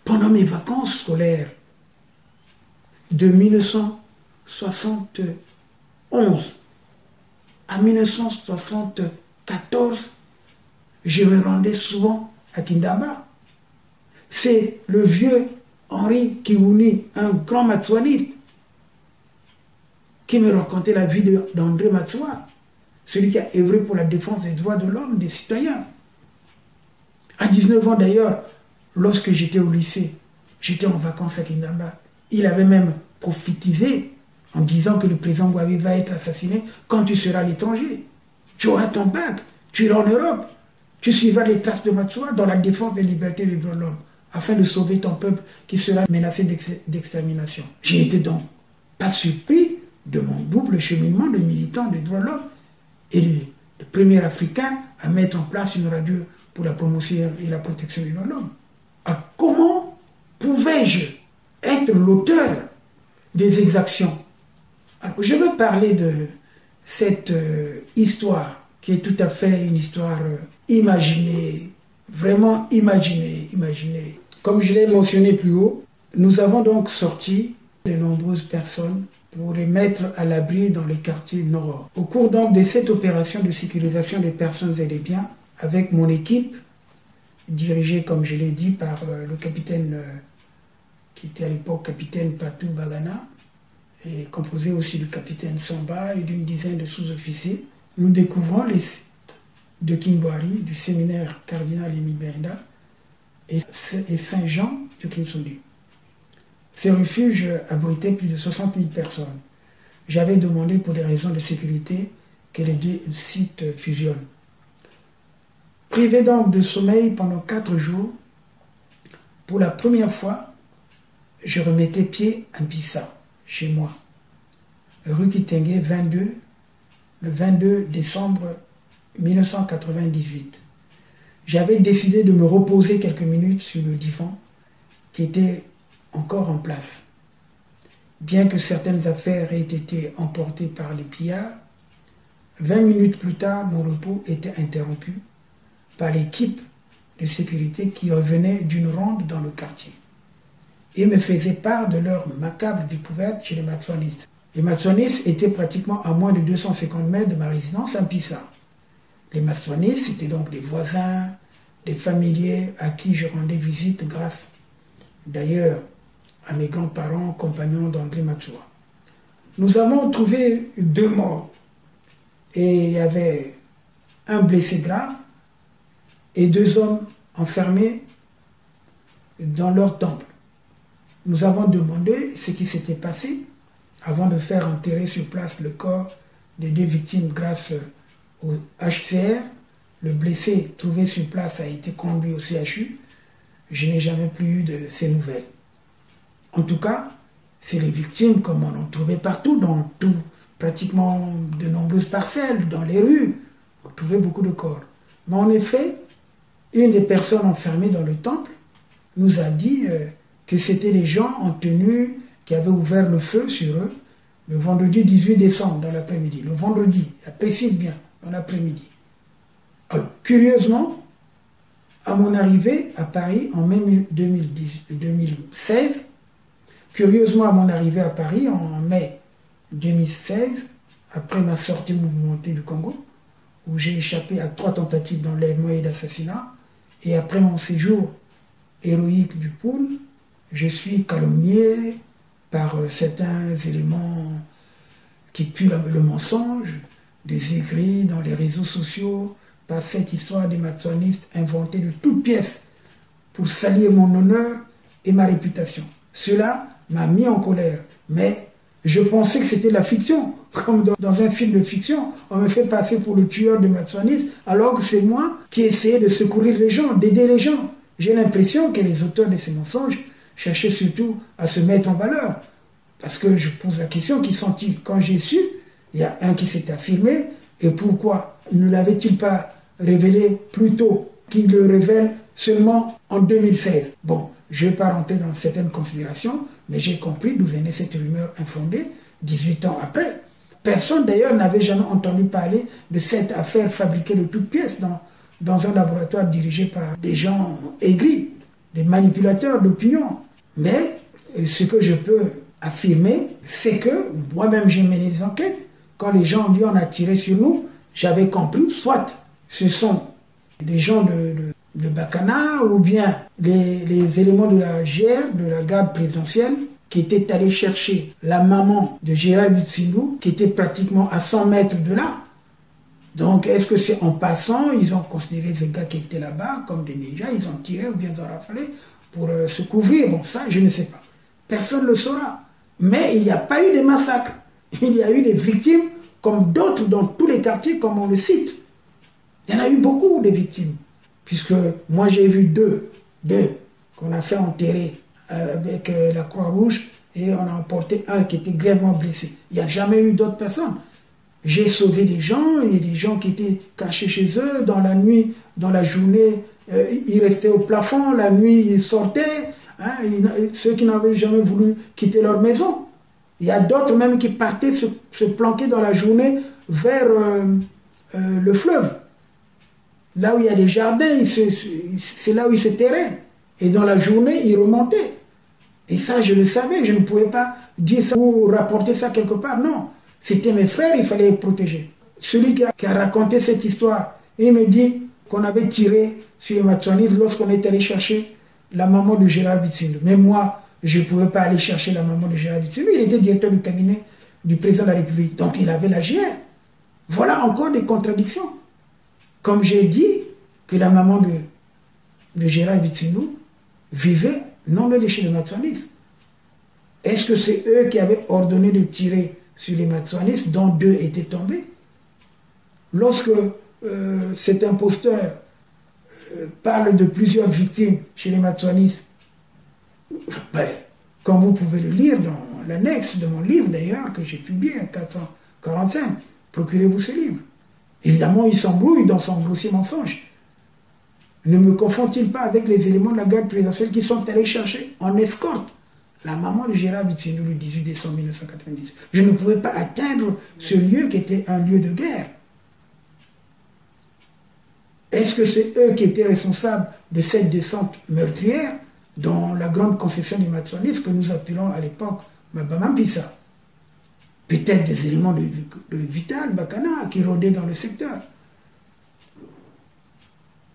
Pendant mes vacances scolaires de 1971 à 1974, je me rendais souvent à Kindamba. C'est le vieux Henri Kiwouni, un grand matsuaniste, qui me racontait la vie d'André Matsua, celui qui a œuvré pour la défense des droits de l'homme, des citoyens. À 19 ans d'ailleurs, lorsque j'étais au lycée, j'étais en vacances à Kindamba. Il avait même prophétisé en disant que le président Gouavi va être assassiné quand tu seras à l'étranger. Tu auras ton bac, tu iras en Europe, tu suivras les traces de Matsua dans la défense des libertés des droits de l'homme, afin de sauver ton peuple qui sera menacé d'extermination. Je n'étais donc pas surpris de mon double cheminement de militant des droits de l'homme et le premier Africain à mettre en place une radio pour la promotion et la protection des droits de l'homme. Alors, comment pouvais-je être l'auteur des exactions? Alors, je veux parler de cette histoire qui est tout à fait une histoire imaginée, vraiment imaginée. Comme je l'ai mentionné plus haut, nous avons donc sorti de nombreuses personnes pour les mettre à l'abri dans les quartiers nord. Au cours donc de cette opération de sécurisation des personnes et des biens, avec mon équipe, dirigée, comme je l'ai dit, par le capitaine, qui était à l'époque capitaine Patou Bagana, et composé aussi du capitaine Samba et d'une dizaine de sous-officiers, nous découvrons les sites de Kimboari, du séminaire cardinal Émile Benda et Saint-Jean de Kinsoundi. Ces refuges abritaient plus de 60 000 personnes. J'avais demandé pour des raisons de sécurité que les deux sites fusionnent. Privé donc de sommeil pendant 4 jours, pour la première fois, je remettais pied à Mpissa, chez moi, rue Kitenge 22, le 22 décembre 1998. J'avais décidé de me reposer quelques minutes sur le divan qui était encore en place. Bien que certaines affaires aient été emportées par les pillards, 20 minutes plus tard, mon repos était interrompu par l'équipe de sécurité qui revenait d'une ronde dans le quartier et me faisait part de leur macabre découverte chez les matsuanistes. Les matsuanistes étaient pratiquement à moins de 250 mètres de ma résidence à Mpissa. Les matsuanistes étaient donc des voisins, des familiers à qui je rendais visite grâce, d'ailleurs, à mes grands-parents, compagnons d'André Matsua. Nous avons trouvé 2 morts et il y avait un blessé grave et 2 hommes enfermés dans leur temple. Nous avons demandé ce qui s'était passé avant de faire enterrer sur place le corps des 2 victimes grâce au HCR. Le blessé trouvé sur place a été conduit au CHU. Je n'ai jamais plus eu de ces nouvelles. En tout cas, c'est les victimes comme on en trouvait partout, dans tout, pratiquement de nombreuses parcelles, dans les rues. On trouvait beaucoup de corps. Mais en effet, une des personnes enfermées dans le temple nous a dit que c'était des gens en tenue qui avaient ouvert le feu sur eux le vendredi 18 décembre dans l'après-midi. Le vendredi, elle précise bien, dans l'après-midi. Alors, curieusement, à mon arrivée à Paris en mai 2016, après ma sortie mouvementée du Congo, où j'ai échappé à 3 tentatives d'enlèvement et d'assassinat, et après mon séjour héroïque du Poul, je suis calomnié par certains éléments qui puent le mensonge, des aigris dans les réseaux sociaux, par cette histoire des matsuanistes inventée de toutes pièces pour salir mon honneur et ma réputation. Cela m'a mis en colère, mais je pensais que c'était la fiction. Comme dans un film de fiction, on me fait passer pour le tueur de matsuanistes, alors que c'est moi qui essayais de secourir les gens, d'aider les gens. J'ai l'impression que les auteurs de ces mensonges cherchaient surtout à se mettre en valeur. Parce que je pose la question, qui sont-ils? Quand j'ai su, il y a un qui s'est affirmé, et pourquoi ne l'avait-il pas révélé plus tôt, qu'il le révèle seulement en 2016? Bon, je ne vais pas rentrer dans certaines considérations, mais j'ai compris d'où venait cette rumeur infondée 18 ans après. Personne d'ailleurs n'avait jamais entendu parler de cette affaire fabriquée de toutes pièces dans un laboratoire dirigé par des gens aigris, des manipulateurs d'opinion. Mais ce que je peux affirmer, c'est que moi-même j'ai mené des enquêtes. Quand les gens ont dit on a tiré sur nous, j'avais compris, soit ce sont des gens de Bakana ou bien les éléments de la GR, de la garde présidentielle, qui étaient allés chercher la maman de Gérald Bitsindou, qui était pratiquement à 100 mètres de là. Donc, est-ce que c'est en passant, ils ont considéré ces gars qui étaient là-bas comme des ninjas, ils ont tiré ou bien ils ont raflé pour se couvrir? Bon, ça, je ne sais pas. Personne ne le saura. Mais il n'y a pas eu de massacres. Il y a eu des victimes, comme d'autres dans tous les quartiers, comme on le cite. Il y en a eu beaucoup de victimes. Puisque moi, j'ai vu deux qu'on a fait enterrer avec la Croix-Rouge et on a emporté un qui était grièvement blessé. Il n'y a jamais eu d'autres personnes. J'ai sauvé des gens, il y a des gens qui étaient cachés chez eux, dans la nuit, dans la journée, ils restaient au plafond, la nuit ils sortaient, hein, ceux qui n'avaient jamais voulu quitter leur maison. Il y a d'autres même qui partaient se planquer dans la journée vers le fleuve. Là où il y a des jardins, c'est là où ils se terraient. Et dans la journée, ils remontaient. Et ça, je le savais, je ne pouvais pas dire ça ou rapporter ça quelque part, non. C'était mes frères, il fallait les protéger. Celui qui a raconté cette histoire, il me dit qu'on avait tiré sur les Matswanis lorsqu'on est allé chercher la maman de Gérald Bitsindou. Mais moi, je ne pouvais pas aller chercher la maman de Gérald Bitsindou. Il était directeur du cabinet du président de la République. Donc il avait la GR. Voilà encore des contradictions. Comme j'ai dit que la maman de Gérald Bitsindou vivait non loin de chez les Matswanis. Est-ce que c'est eux qui avaient ordonné de tirer sur les Matswanis, dont 2 étaient tombés? Lorsque cet imposteur parle de plusieurs victimes chez les Matswanis, ben, comme vous pouvez le lire dans l'annexe de mon livre d'ailleurs, que j'ai publié en 445, procurez-vous ce livre. Évidemment, il s'embrouille dans son grossier mensonge. Ne me confond-il pas avec les éléments de la garde présidentielle qui sont allés chercher en escorte la maman de Gérald Bitsindou le 18 décembre 1998. Je ne pouvais pas atteindre ce lieu qui était un lieu de guerre. Est-ce que c'est eux qui étaient responsables de cette descente meurtrière dans la grande concession des Matswanis que nous appelons à l'époque Mabamampissa? Peut-être des éléments de Vital Bakana qui rôdaient dans le secteur.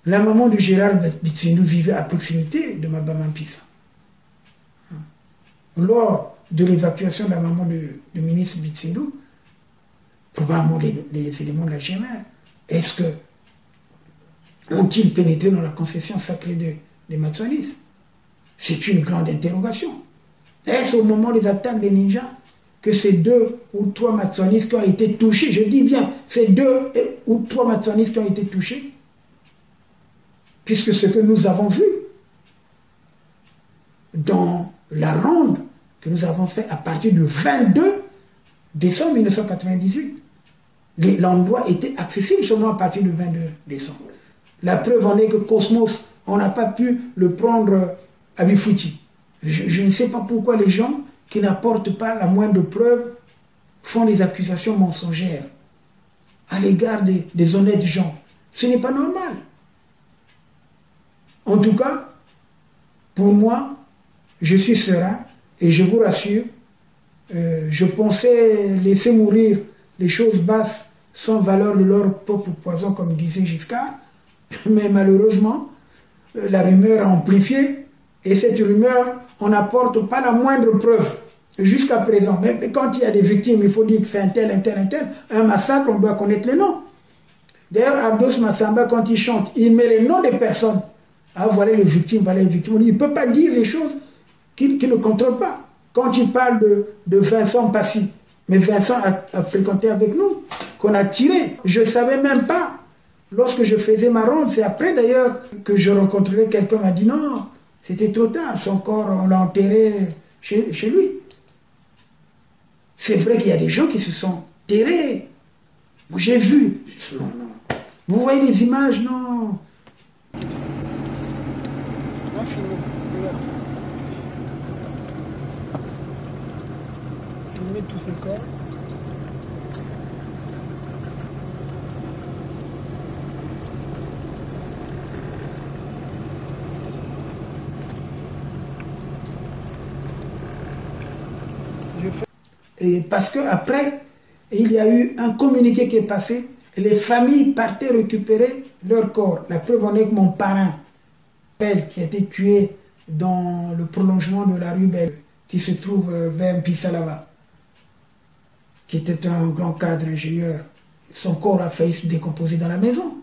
La maman de Gérald Bitsindou vivait à proximité de Mabamampissa. Lors de l'évacuation de la maman du ministre Bitsindou, probablement les éléments de la GMR, est-ce que ont-ils pénétré dans la concession sacrée des Matswanis? C'est une grande interrogation. Est-ce au moment des attaques des ninjas que ces 2 ou 3 Matswanis qui ont été touchés, je dis bien, ces 2 ou 3 Matswanis qui ont été touchés, puisque ce que nous avons vu dans la ronde que nous avons fait à partir du 22 décembre 1998, l'endroit était accessible seulement à partir du 22 décembre. La preuve en est que Cosmos, on n'a pas pu le prendre à Bifouti. Je ne sais pas pourquoi les gens qui n'apportent pas la moindre preuve font des accusations mensongères à l'égard des honnêtes gens. Ce n'est pas normal. En tout cas, pour moi, je suis serein et je vous rassure, je pensais laisser mourir les choses basses sans valeur de leur propre poison, comme disait Giscard, mais malheureusement, la rumeur a amplifié et cette rumeur, on n'apporte pas la moindre preuve jusqu'à présent. Mais quand il y a des victimes, il faut dire que c'est un tel. Un massacre, on doit connaître les noms. D'ailleurs, Abdos Massamba, quand il chante, il met les noms des personnes. Ah, voilà les victimes, voilà les victimes. Il ne peut pas dire les choses qu'il ne contrôle pas. Quand il parle de Vincent Passy, mais Vincent a fréquenté avec nous, qu'on a tiré. Je ne savais même pas, lorsque je faisais ma ronde, c'est après d'ailleurs que je rencontrerai quelqu'un m'a dit non, c'était trop tard, son corps, on l'a enterré chez lui. C'est vrai qu'il y a des gens qui se sont terrés. J'ai vu. Non. Vous voyez les images, non. Filmer tous ces corps. Et parce qu'après, il y a eu un communiqué qui est passé, et les familles partaient récupérer leur corps. La preuve en est que mon parrain, qui a été tué dans le prolongement de la rue Belle, qui se trouve vers Pissalava, qui était un grand cadre ingénieur, son corps a failli se décomposer dans la maison.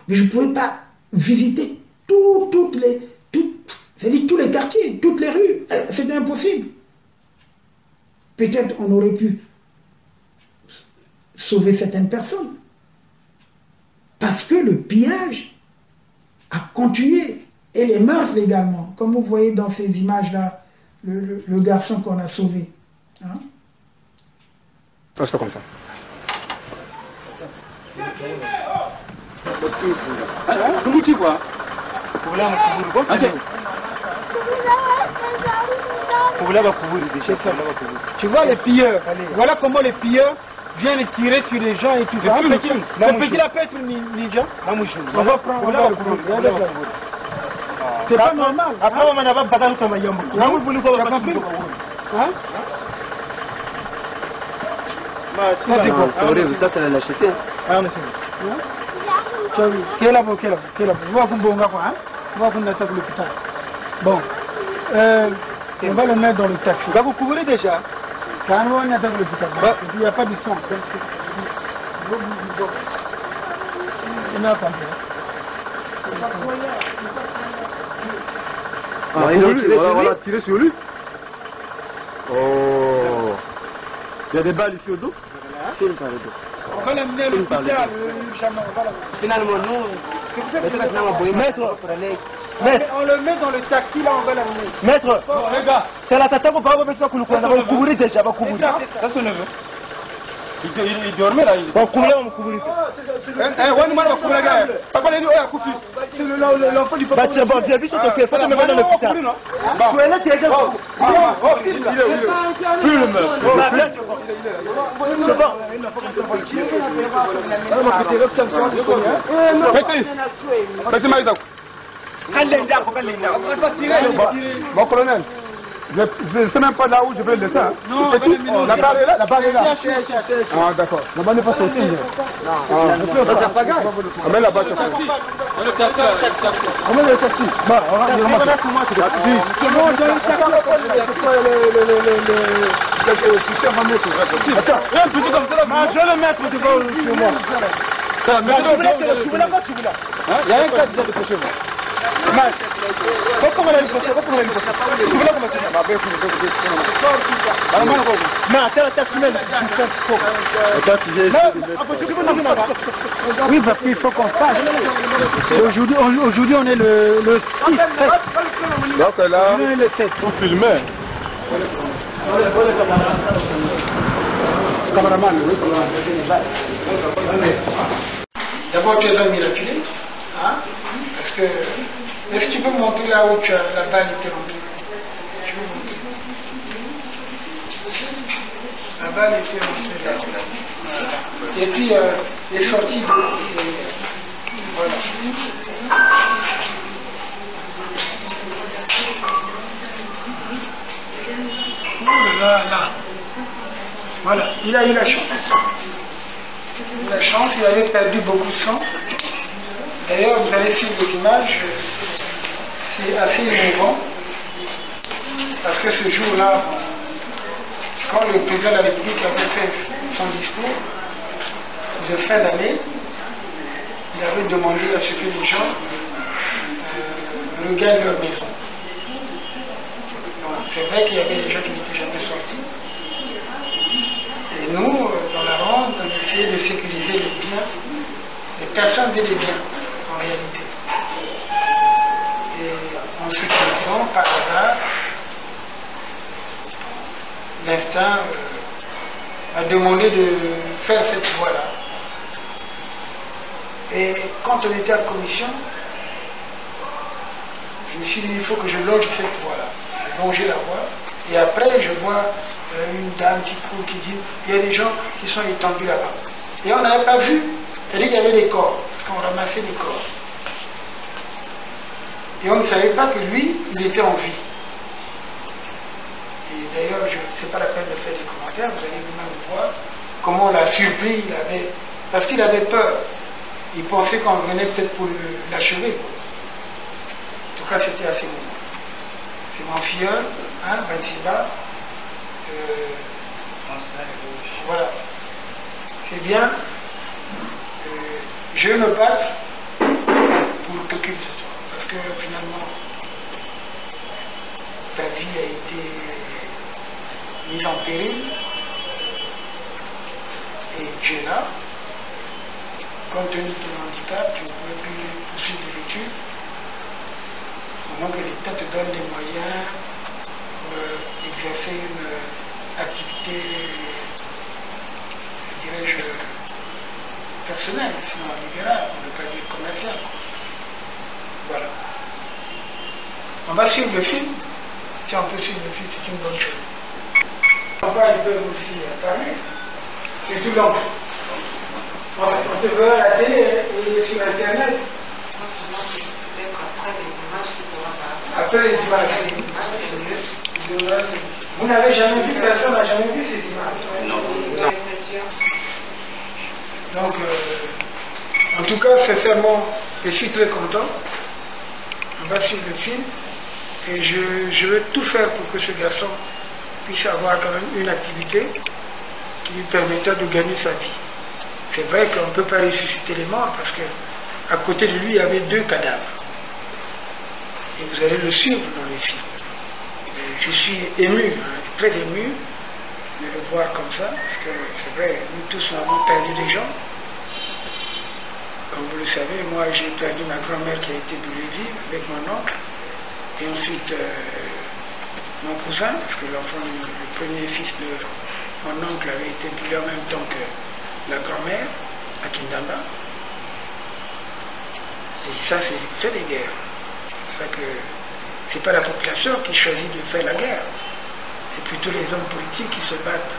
Mais je ne pouvais pas visiter tous les quartiers, toutes les rues. C'était impossible. Peut-être on aurait pu sauver certaines personnes. Parce que le pillage a continué. Et les meurtres également. Comme vous voyez dans ces images-là, le garçon qu'on a sauvé. Hein? Reste comme ça. Tu vois les pilleurs, voilà comment les pilleurs viennent tirer sur les gens et tout ça. Le petit là peut être ninja. On va prendre. C'est pas normal. Après on va pas comme un yambo. Ça c'est la lâcheté. Bon, on va le mettre dans le taxi. Vous couvrez déjà? Quand on attaque l'hôpital, il n'y a pas de son. Il n'a pas de on a tiré sur lui. Oh. Il y a des balles ici au dos. On va l'amener à l'hôpital. Finalement, nous, Maître, on le met dans le taxi, là, on va l'amener. Maître, c'est la tata qu'on va mettre sur le couvrir déjà, on va couvrir. Ça c'est neveu. Il dormait là. On couvrir, on couvrir. C'est l'enfant du papa. Bah, bon, viens vite sur ton téléphone, on va dans l'hôpital. Tu es là, tu es déjà. Plus le meurtre. C'est bon. Mon colonel, je ne sais même pas là où je vais le laisser. Non, la barre est là, la barre est là. Ah d'accord, la barre n'est pas sortie. Ça c'est pas grave. Amène la barre. Le taxi. Amène le taxi. Bah, on va attends, un petit comme ça là. Je vais le mettre sur moi. Il y a un cas déjà de prochain. Comment elle est passée? Je voulais comment oui, parce qu'il faut qu'on fasse. Aujourd'hui, on est le 6. Donc là, on est le 7. on filme. Cameraman. D'abord, tu es un miraculé. Hein? Parce que, est-ce que tu peux montrer là où tu as la balle était rentrée? Tu peux montrer. La balle était rentrée là. Voilà. Et puis, elle est sortie de... Voilà. Oh là là. Voilà, il a eu la chance. Il a eu la chance, il avait perdu beaucoup de sang. D'ailleurs, vous allez suivre les images, c'est assez émouvant, parce que ce jour-là, quand le président de la République avait fait son discours de fin d'année, il avait demandé à ce que les gens regagnent leur maison. C'est vrai qu'il y avait des gens qui n'étaient jamais sortis. Et nous, dans la ronde, on essayait de sécuriser les biens, les personnes et les biens. En réalité. Et en sécurisant, par hasard, l'instinct a demandé de faire cette voie-là. Et quand on était en commission, je me suis dit, il faut que je longe cette voie-là. J'ai longé la voie, et après, je vois une dame qui court, qui dit, il y a des gens qui sont étendus là-bas. Et on n'avait pas vu, c'est-à-dire qu'il y avait des corps. On ramassait des corps. Et on ne savait pas que lui, il était en vie. Et d'ailleurs, ce n'est pas la peine de faire des commentaires, vous allez vous-même voir comment on l'a surpris, parce qu'il avait peur. Il pensait qu'on venait peut-être pour l'achever. En tout cas, c'était à ce moment. C'est mon filleul, hein, Batsiba. Voilà. C'est bien. Je vais me battre pour t'occuper de toi. Parce que finalement, ta vie a été mise en péril. Et tu es là. Compte tenu de ton handicap, tu ne peux plus poursuivre des études. Au moins que l'État te donne des moyens pour exercer une activité, dirais-je, personnelle, sinon libérale, on ne peut pas dire commerciale. Voilà. On va suivre le film. Si on peut suivre le film, c'est une bonne chose. On va ils peuvent aussi parler. C'est tout long. On te verra à la télé et sur Internet. Après les images. Vous n'avez jamais vu, personne n'a jamais vu ces images. Non. Donc, en tout cas, sincèrement, je suis très content. On va suivre le film et je vais tout faire pour que ce garçon puisse avoir quand même une activité qui lui permettra de gagner sa vie. C'est vrai qu'on ne peut pas ressusciter les morts parce qu'à côté de lui, il y avait 2 cadavres. Et vous allez le suivre dans le film. Et je suis ému, hein, très ému de le voir comme ça, parce que c'est vrai, nous tous nous avons perdu des gens. Comme vous le savez, moi j'ai perdu ma grand-mère qui a été brûlée vive avec mon oncle. Et ensuite mon cousin, parce que l'enfant, le premier fils de mon oncle avait été brûlé en même temps que la grand-mère, à Kindamba. Et ça, c'est fait des guerres. C'est ça que c'est pas la population qui choisit de faire la guerre. C'est plutôt les hommes politiques qui se battent.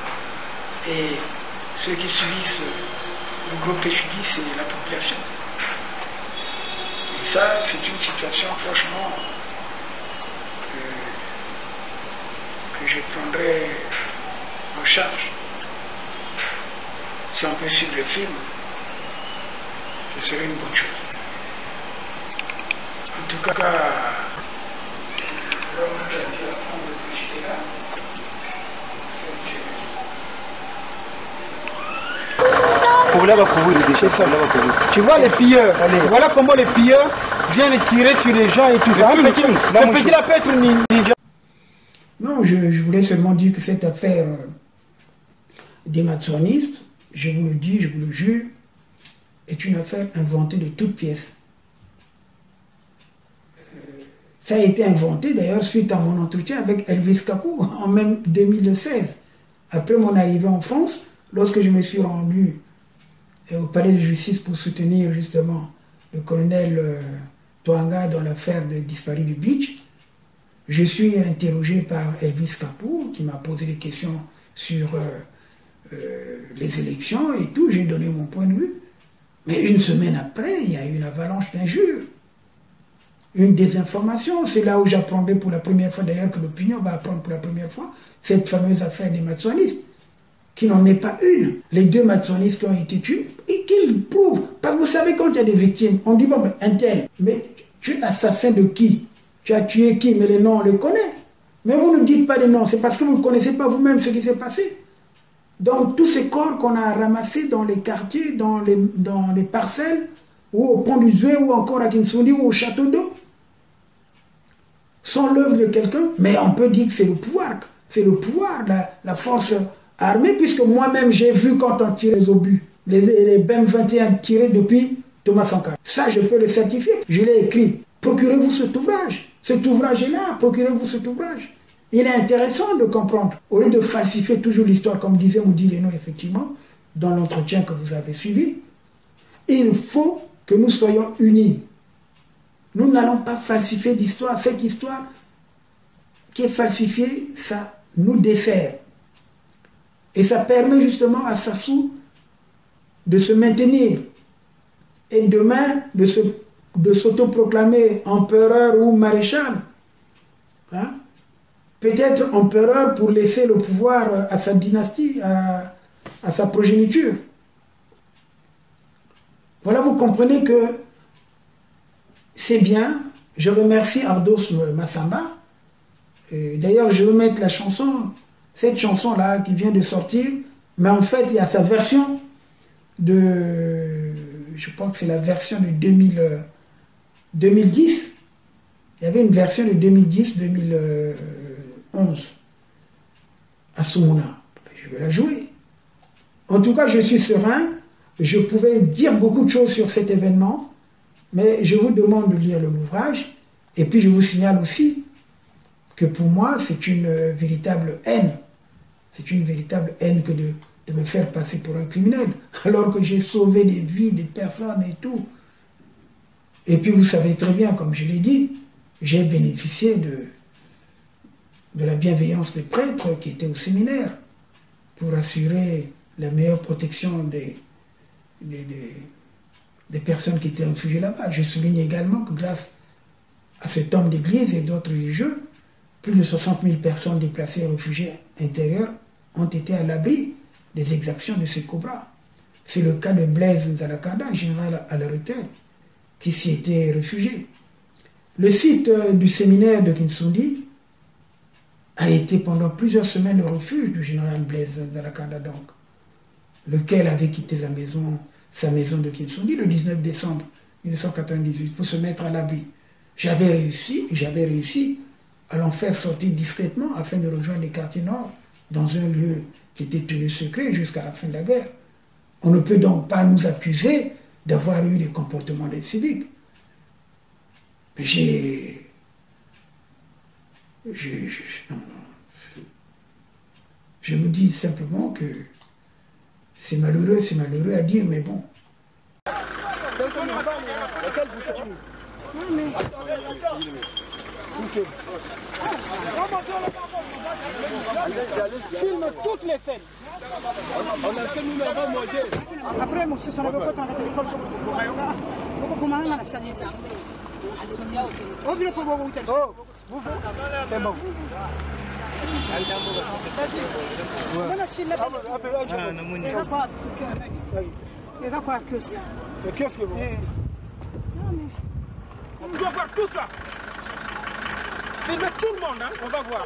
Et ceux qui subissent le gros préjudice, c'est la population. Et ça, c'est une situation, franchement, que je prendrai en charge. Si on peut suivre le film, ce serait une bonne chose. En tout cas, tu vois les pilleurs, voilà comment les pilleurs viennent tirer sur les gens et tout ça. Le petit là peut être une ninja. Non, je voulais seulement dire que cette affaire des matsonistes, je vous le dis, je vous le jure, est une affaire inventée de toutes pièces. Ça a été inventé d'ailleurs suite à mon entretien avec Elvis Kapou en même 2016. Après mon arrivée en France, lorsque je me suis rendu au palais de justice pour soutenir justement le colonel Toanga dans l'affaire des disparus du Beach, je suis interrogé par Elvis Kapou qui m'a posé des questions sur les élections et tout, j'ai donné mon point de vue. Mais une semaine après, il y a eu une avalanche d'injures, une désinformation. C'est là où j'apprendrai pour la première fois, d'ailleurs que l'opinion va apprendre pour la première fois, cette fameuse affaire des matsonistes, qui n'en est pas une. Les 2 matsonistes qui ont été tués, et qu'ils prouvent. Parce que vous savez, quand il y a des victimes, on dit, bon, mais un tel, mais tu es assassin de qui? Tu as tué qui? Mais les noms, on les connaît. Mais vous ne dites pas les noms, c'est parce que vous ne connaissez pas vous-même ce qui s'est passé. Donc, tous ces corps qu'on a ramassés dans les quartiers, dans les parcelles, ou au pont du Zoué, ou encore à Kinsoundi, ou au château d'eau, sont l'œuvre de quelqu'un, mais on peut dire que c'est le pouvoir. C'est le pouvoir, la force armée, puisque moi-même, j'ai vu quand on tire les obus, les BEM 21 tirés depuis Thomas Sankara. Ça, je peux le certifier. Je l'ai écrit. Procurez-vous cet ouvrage. Cet ouvrage est là. Procurez-vous cet ouvrage. Il est intéressant de comprendre. Au lieu de falsifier toujours l'histoire, comme disait Moudi Leno, effectivement, dans l'entretien que vous avez suivi, il faut que nous soyons unis. Nous n'allons pas falsifier l'histoire. Cette histoire qui est falsifiée, ça nous dessert. Et ça permet justement à Sassou de se maintenir. Et demain, de s'autoproclamer empereur ou maréchal. Hein? peut-être empereur pour laisser le pouvoir à sa dynastie, à sa progéniture. Voilà, vous comprenez que c'est bien. Je remercie Ardos Massamba. D'ailleurs, je vais mettre la chanson, cette chanson-là qui vient de sortir, mais en fait, il y a sa version de... Je crois que c'est la version de 2010. Il y avait une version de 2010-2011 à Soumouna. Je vais la jouer. En tout cas, je suis serein. Je pouvais dire beaucoup de choses sur cet événement, mais je vous demande de lire l'ouvrage. Et puis, je vous signale aussi que pour moi, c'est une véritable haine. C'est une véritable haine que de me faire passer pour un criminel, alors que j'ai sauvé des vies, des personnes et tout. Et puis, vous savez très bien, comme je l'ai dit, j'ai bénéficié de la bienveillance des prêtres qui étaient au séminaire pour assurer la meilleure protection des personnes qui étaient réfugiées là-bas. Je souligne également que grâce à cet homme d'église et d'autres religieux, plus de 60 000 personnes déplacées et réfugiées intérieures ont été à l'abri des exactions de ces cobras. C'est le cas de Blaise Nzalakanda, général à la retraite, qui s'y était réfugié. Le site du séminaire de Kinsundi a été pendant plusieurs semaines le refuge du général Blaise Nzalakanda, donc, lequel avait quitté sa maison de Kinsundi le 19 décembre 1998 pour se mettre à l'abri. J'avais réussi à l'en faire sortir discrètement afin de rejoindre les quartiers nord dans un lieu qui était tenu secret jusqu'à la fin de la guerre. On ne peut donc pas nous accuser d'avoir eu des comportements des civiques. Je vous dis simplement que c'est malheureux à dire, mais bon. Filme toutes les scènes. On a que nous l'avons mangé. Après, mon fils, on avait pas tant de l'école pour la salle. C'est bon. Mais qu'est-ce que vous... On doit voir tout ça. Filmez tout le monde, hein? On va voir.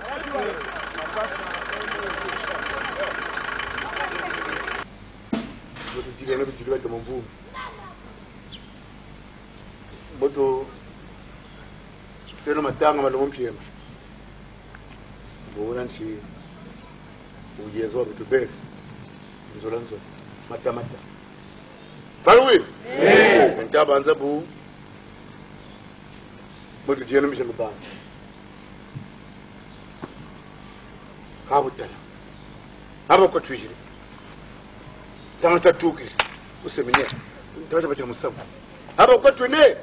Boto seno matanga malompiema bonanchi uyezo bitubere nzolanzo matamata Parwi ntabanza bu boto jeno mishe mba kabutala aba ko twijire tamata tuki usemine ndabata bacha musabu aba ko twine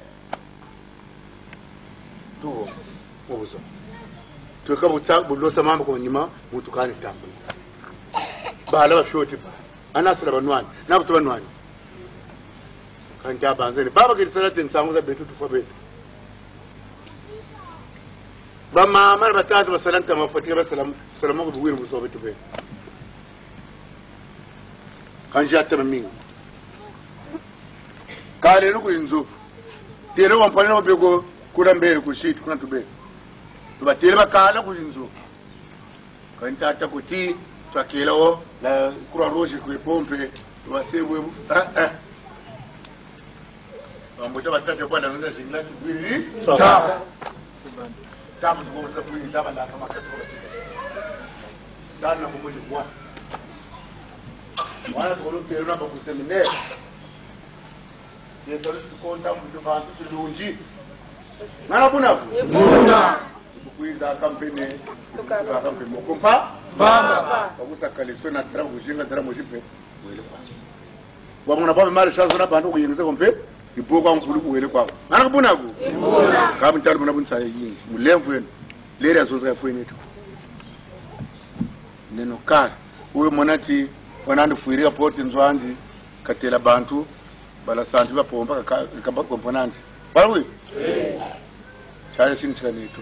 tuwo uzo tuka butsa bulosa mama ko nyima mutukani tambo bala bafyoti ba anasira banwani nabuto banwani kanja banzeni baba kirisana tensangu za betu tufobe ba mama batatu basalanta mafati ba salamu ko buwir muso betu be kanja tamaminga kale no kuinzo tele wampane no bego kula mbele kushiti kuna tube tubatele bakala kuinzo kanta kuti twakelawo la Croix Rouge ku pompe twasewe Mboja batatu kwa nanda jingla tubiri sawa tamu kwa sababu ni daba la kama katoro dana kwa mwili kwa wana tukolo pero na baku seminaire yeto tukonda mu bantu tulunji nana bunaku buna kuiza kampeni tuka kampeni mokompa baba bakusa kaliso na dara kujinga dara mojipe wele kwa wamuna baba mali shazo na bantu kuyingiza kompe iboka nkulu kuwele kwako nana bunaku buna kabu ntalo muna bunsa yingi mulemvu yenu lere azonza yafweni etu neno kara uwe monati wanandi fuirika poti nzwanzi katela bantu bala santi bapomba kamba komponanti balwi chaya chini chikanetu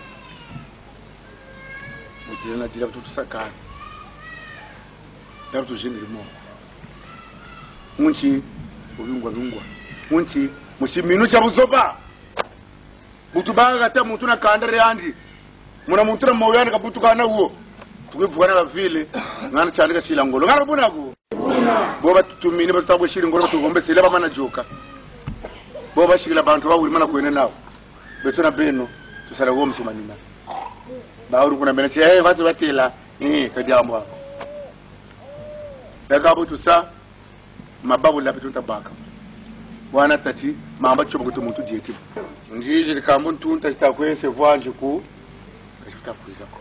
Udira dira tout sakana. Dira tout générer mo. Munchi ulungwa lungwa. Munchi muchiminu cha buzoba. Butubaga kata muntu na kandare yandi. Muna muntu na moyani kabutu kana uwo. Tukivugana na vile ngana cyandika shilangolo. Ngarabuna ko. Boba tutumini batabwe shilangolo batugombe sile bamana joka. Boba shikila bantu bawuri mana kwene nawo. Betona beno tusala wo msimanina. Bauru kuna mbele che watu batela kajamwa. Yakabu tusa mababu la betunta baka. Wana tati mamba chobo kutu muntu dieti. Njiji likambu ntunta chitakwese vwanje ku kashita kuiza ko.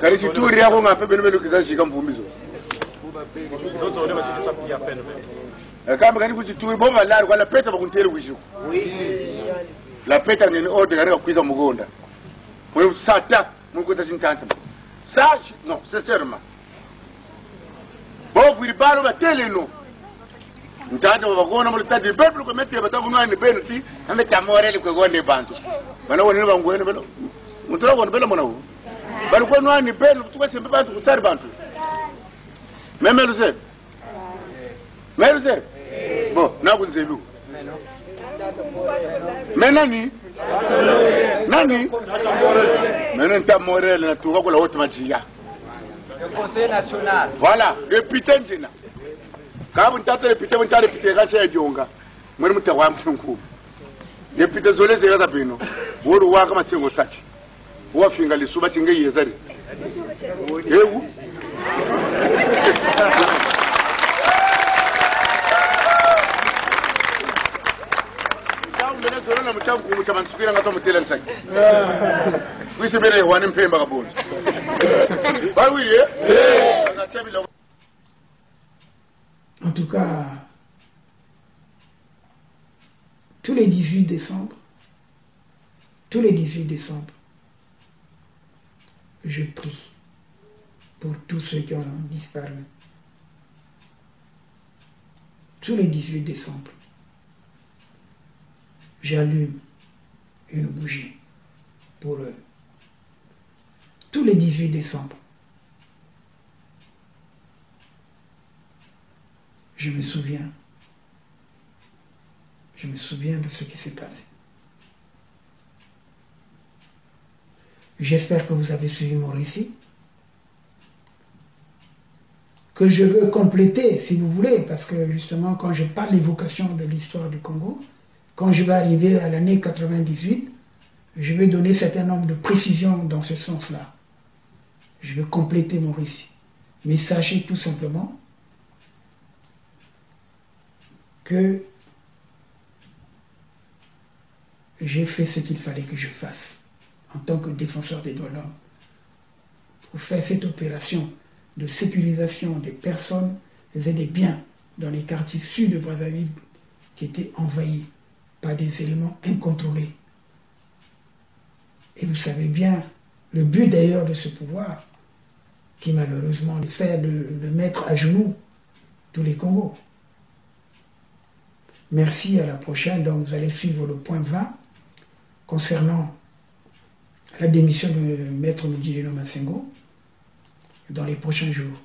Kari chituri yako ngape beno beno kizashika mvumbizo. Zozo le bashikisa pia peno. Kama kani kuchituri bomba lari kwa la peta bakuntele kushiko. La peta ni order kani kuiza mugonda. Wewe sata mungu tashintanta. Sachi no, sincèrement. Bon viribalo batele no. Ntanda bakona mu tadi beblu ko mette batakunwa ni penalty, ame tamorele ko gonde bantu. Bana woni bangwene belo. Mutoro ko belo mona wo. Bali ko nwa ni penalty tukwe sembe bantu kutsari bantu. Memeluze. Meluze. Bon, na kunzelu. Menani? Nani? Menen tamorele na tuka ko la wote majia. Le Conseil national. Voilà, député njena. Kabu ntata député bon tale député kacha ya jonga. Mwene mutawa mfungu. Député zole zega bino. Wolu waka matsengo sachi. Wa finga lisuba tinge yezari. Ewu. Sawu mbele zole na mutangu muchamantsukira ngato mutela nsaki. Wisi bere wane mpemba kabonzo. En tout cas, tous les 18 décembre, je prie pour tous ceux qui ont disparu. Tous les 18 décembre, j'allume une bougie pour eux. Tous les 18 décembre, je me souviens de ce qui s'est passé. J'espère que vous avez suivi mon récit, que je veux compléter si vous voulez, parce que justement quand je parle d'évocation de l'histoire du Congo, quand je vais arriver à l'année 98, je vais donner un certain nombre de précisions dans ce sens-là. Je vais compléter mon récit. Mais sachez tout simplement que j'ai fait ce qu'il fallait que je fasse en tant que défenseur des droits de l'homme pour faire cette opération de sécurisation des personnes et des biens dans les quartiers sud de Brazzaville qui étaient envahis par des éléments incontrôlés. Et vous savez bien le but d'ailleurs de ce pouvoir qui malheureusement fait de mettre à genoux tous les Congos. Merci, à la prochaine. Donc vous allez suivre le point 20 concernant la démission de Maître Mugilelo Masengo dans les prochains jours.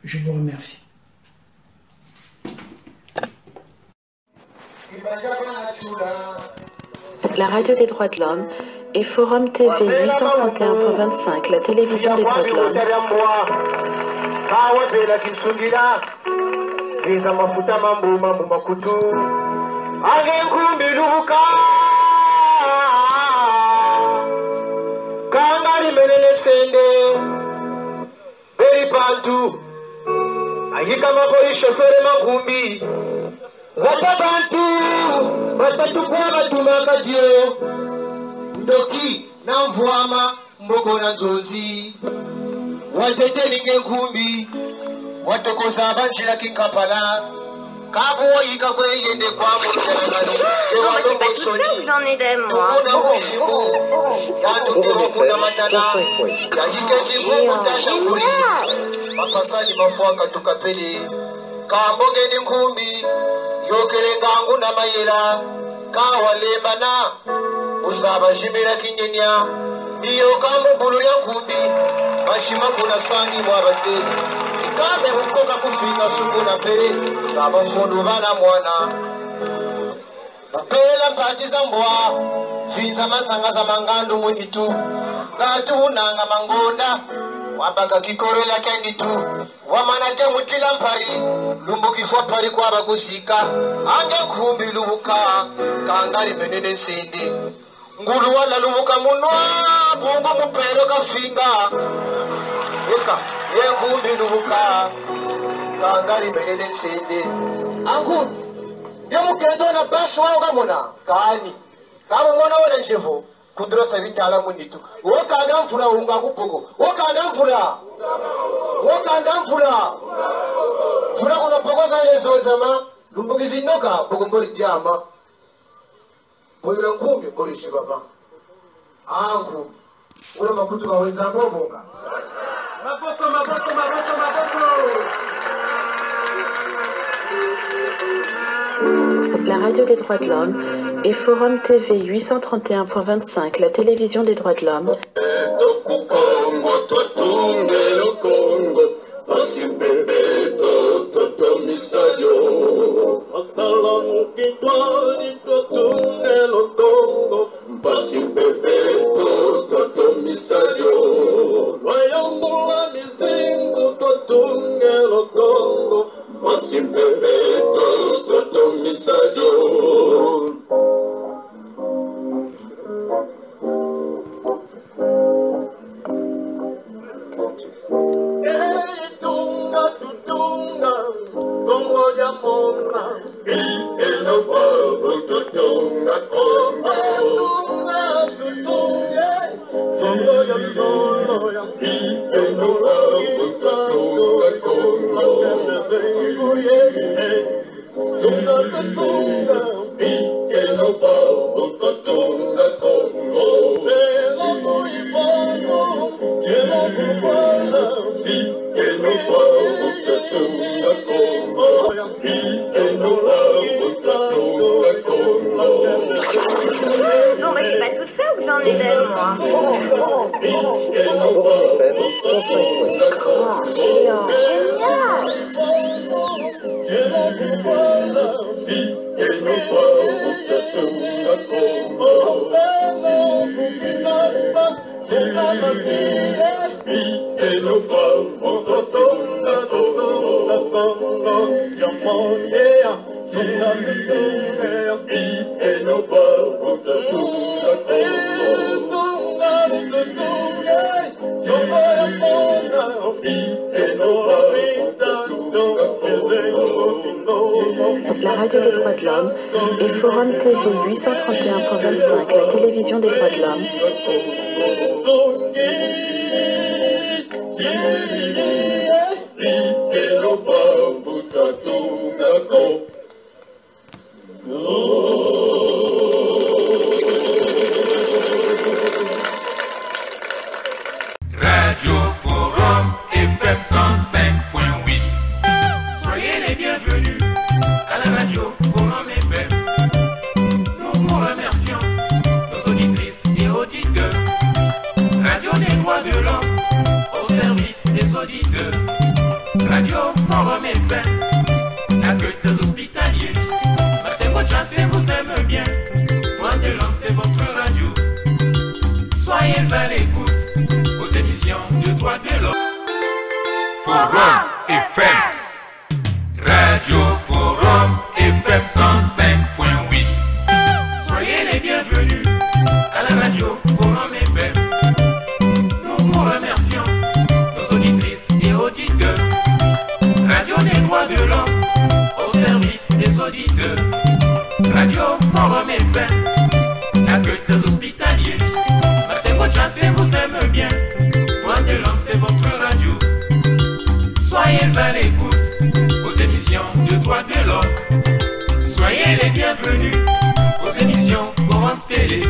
Je vous remercie. La radio des droits de l'homme et Forum TV 831.25, la télévision des droits de l'homme. Doki na mvuama mbogo na nzonzi wateteli ngenkumbi watokoza banjira kinkapala kabu yika kweyende kwa mutelagani kewa lombo tsoni tukuna muhimu yatundiro fundamatala yahike jikungu tashakuri mapasani mafuaka tukapele kamboge ni nkumbi yokere gangu na mayera kawalembana uzabashimira kinyenya iyo kamubulu ya nkundi mashima kuna sangi mwabasedi ikame hukoka kufika suku na pere sabafundu bana mwana bapela mpati za mbwa finza masanga za mangandu munitu ngatu unanga mangonda wabaka kikorela kenditu wamanate mutila mpari lumbu kifwa pari kwa bagusika ange nkumbi lubuka kangari menene nsindi ngulu wala lubuka munwa bungu mupero kafinga eka ye nkumbi lubuka kangari menene nsindi ankumbi ndio mukendo na basho wao kamona kani kama mwana wala njevo kundura sabitala munitu wakanda mfula unga kupoko wakanda mfula fula kuna pokoza ile zozama lumbukizi noka poko mbori diama boira ngumi mbori shibaba angu ura makutu ka wenza mbonga maboko. La radio des droits de l'homme et Forum TV 831.25, la télévision des droits de l'homme. La radio des droits de l'homme et Forum TV 831.25, la télévision des droits de l'homme. Radio Forum FM 105.8. Soyez les bienvenus à la radio Forum FM. Nous vous remercions, nos auditrices et auditeurs. Radio des droits de l'homme au service des auditeurs. Radio Forum FM, accueil hospitalier. C'est votre chance et vous aime bien. Droits de l'homme, c'est votre radio. Soyez à l'écoute aux émissions de droits de l'homme. Forum FM. Radio Forum FM 105.8. Soyez les bienvenus à la radio Forum FM. Nous vous remercions, nos auditrices et auditeurs. Radio des droits de l'homme au service des auditeurs. Radio Forum FM, accueil très hospitalier. C'est votre chance et vous aime bien. Droits de l'homme, c'est votre radio. Soyez à l'écoute aux émissions de droits de l'homme. Soyez les bienvenus aux émissions Forum Télé.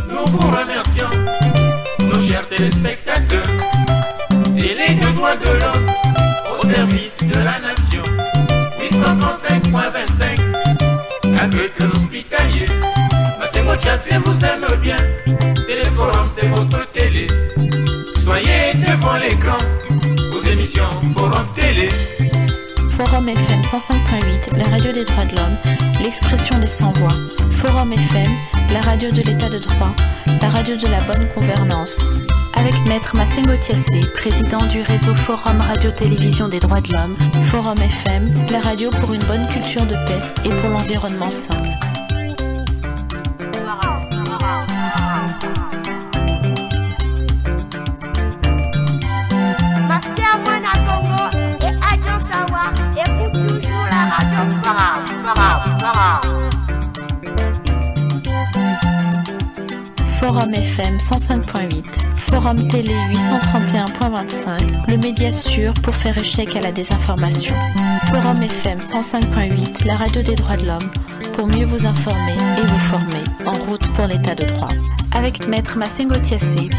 Nous vous remercions, nos chers téléspectateurs. Télé de droits de l'homme au service de la nation. 835.25, accueil très hospitalier. C'est votre chasse et vous aime bien. Téléforum, c'est c'est votre télé. Soyez devant l'écran, aux émissions Forum Télé. Forum FM 105.8, la radio des droits de l'homme, l'expression des sans-voix. Forum FM, la radio de l'état de droit, la radio de la bonne gouvernance. Avec Maître Massengo Tiassé, président du réseau Forum Radio-Télévision des droits de l'homme. Forum FM, la radio pour une bonne culture de paix et pour l'environnement sain. Forum FM 105.8, Forum Télé 831.25, le média sûr pour faire échec à la désinformation. Forum FM 105.8, la radio des droits de l'homme, pour mieux vous informer et vous former, en route pour l'état de droit. Avec Maître Massengo Tiassé.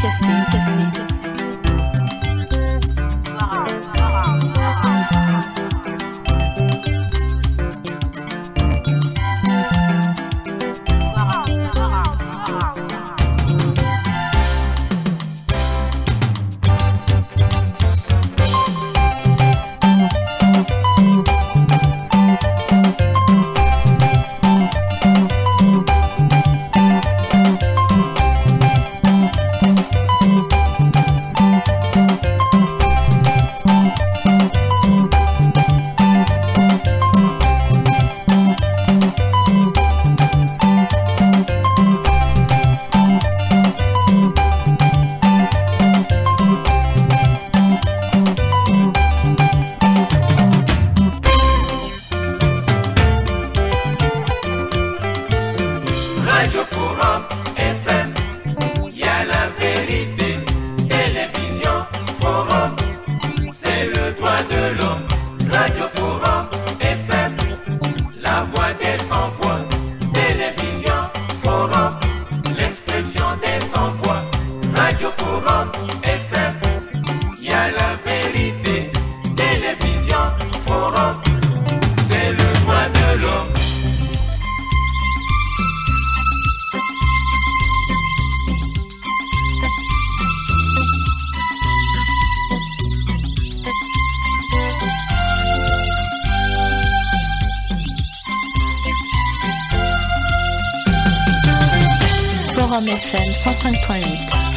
Forum FM 105.8,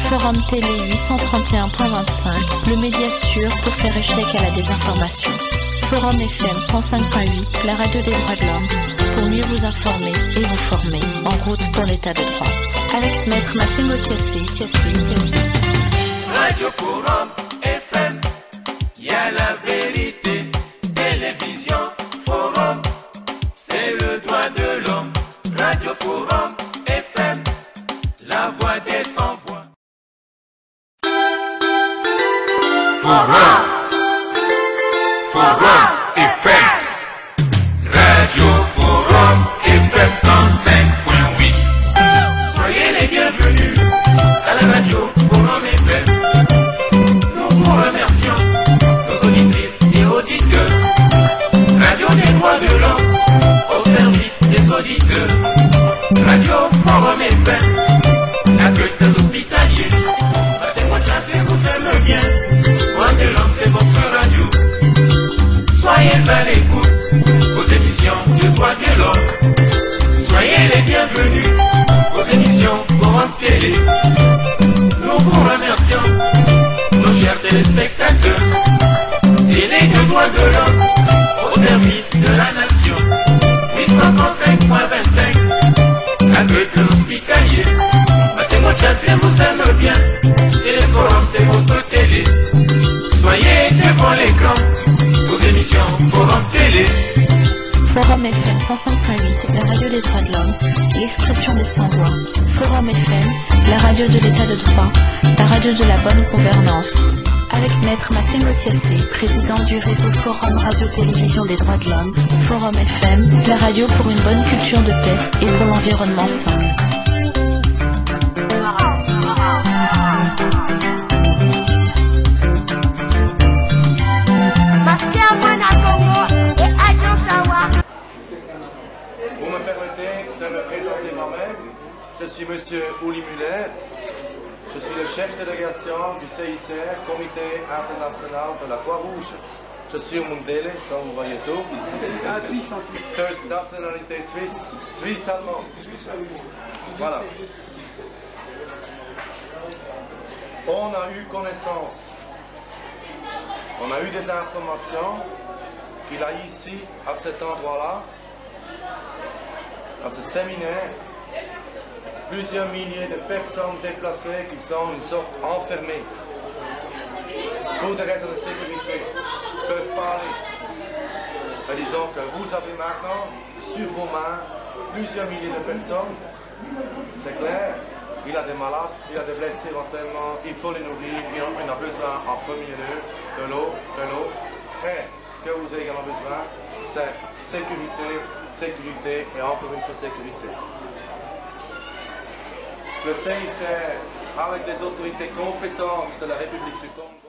Forum Télé 831.25, le média sûr pour faire échec à la désinformation. Forum FM 105.8, la radio des droits de l'homme, pour mieux vous informer et vous former, en route pour l'état de droit. Avec Maître Massengo Tiassé. Radio Forum FM, y a la vérité. Télévision Forum, c'est le droit de l'homme. Radio Forum FM, la voix des sans-voix. Forum FM, Radio Forum FM 105.8. Soyez les bienvenus à la radio Forum FM. Nous vous remercions, nos auditrices et auditeurs. Radio des droits de l'homme, au service des auditeurs. Radio Forum FM, accueil des hospitaliers. Passez-moi chasser, vous aimez bien. Voix de l'homme, c'est votre radio. Soyez à l'écoute aux émissions de droits de l'homme. Soyez les bienvenus aux émissions Forum Télé. Nous vous remercions, nos chers téléspectateurs. Télé de droits de l'homme, au service de la nation. 835.25, accueil de l'hospitalier. Passez-moi chasser, vous aimez bien. Téléforum, c'est votre télé. Soyez devant l'écran, aux émissions Forum Télé. Forum FM 105.8, la radio des droits de l'homme, l'expression des sans-voix. Forum FM, la radio de l'état de droit, la radio de la bonne gouvernance. Avec Maître Massengo Tiassé, président du réseau Forum Radio-Télévision des droits de l'homme. Forum FM, la radio pour une bonne culture de paix et pour l'environnement sain. Vous me permettez de me présenter moi-même. Je suis Monsieur Uli Muller. Je suis le chef de délégation du CICR, Comité international de la Croix-Rouge. Je suis Mundele, comme vous voyez tout. Suisse en plus. De nationalité suisse, suisse-allemand. Voilà. On a eu connaissance, on a eu des informations qu'il y a ici, à cet endroit-là, à ce séminaire, plusieurs milliers de personnes déplacées qui sont une sorte enfermées pour des raisons de sécurité, peuvent parler. Et disons que vous avez maintenant sur vos mains plusieurs milliers de personnes, c'est clair. Il a des malades, il a des blessés éventuellement, il faut les nourrir, il a besoin en premier lieu de l'eau. Et ce que vous avez également besoin, c'est sécurité et encore une fois sécurité. Le CICR, avec des autorités compétentes de la République du Congo,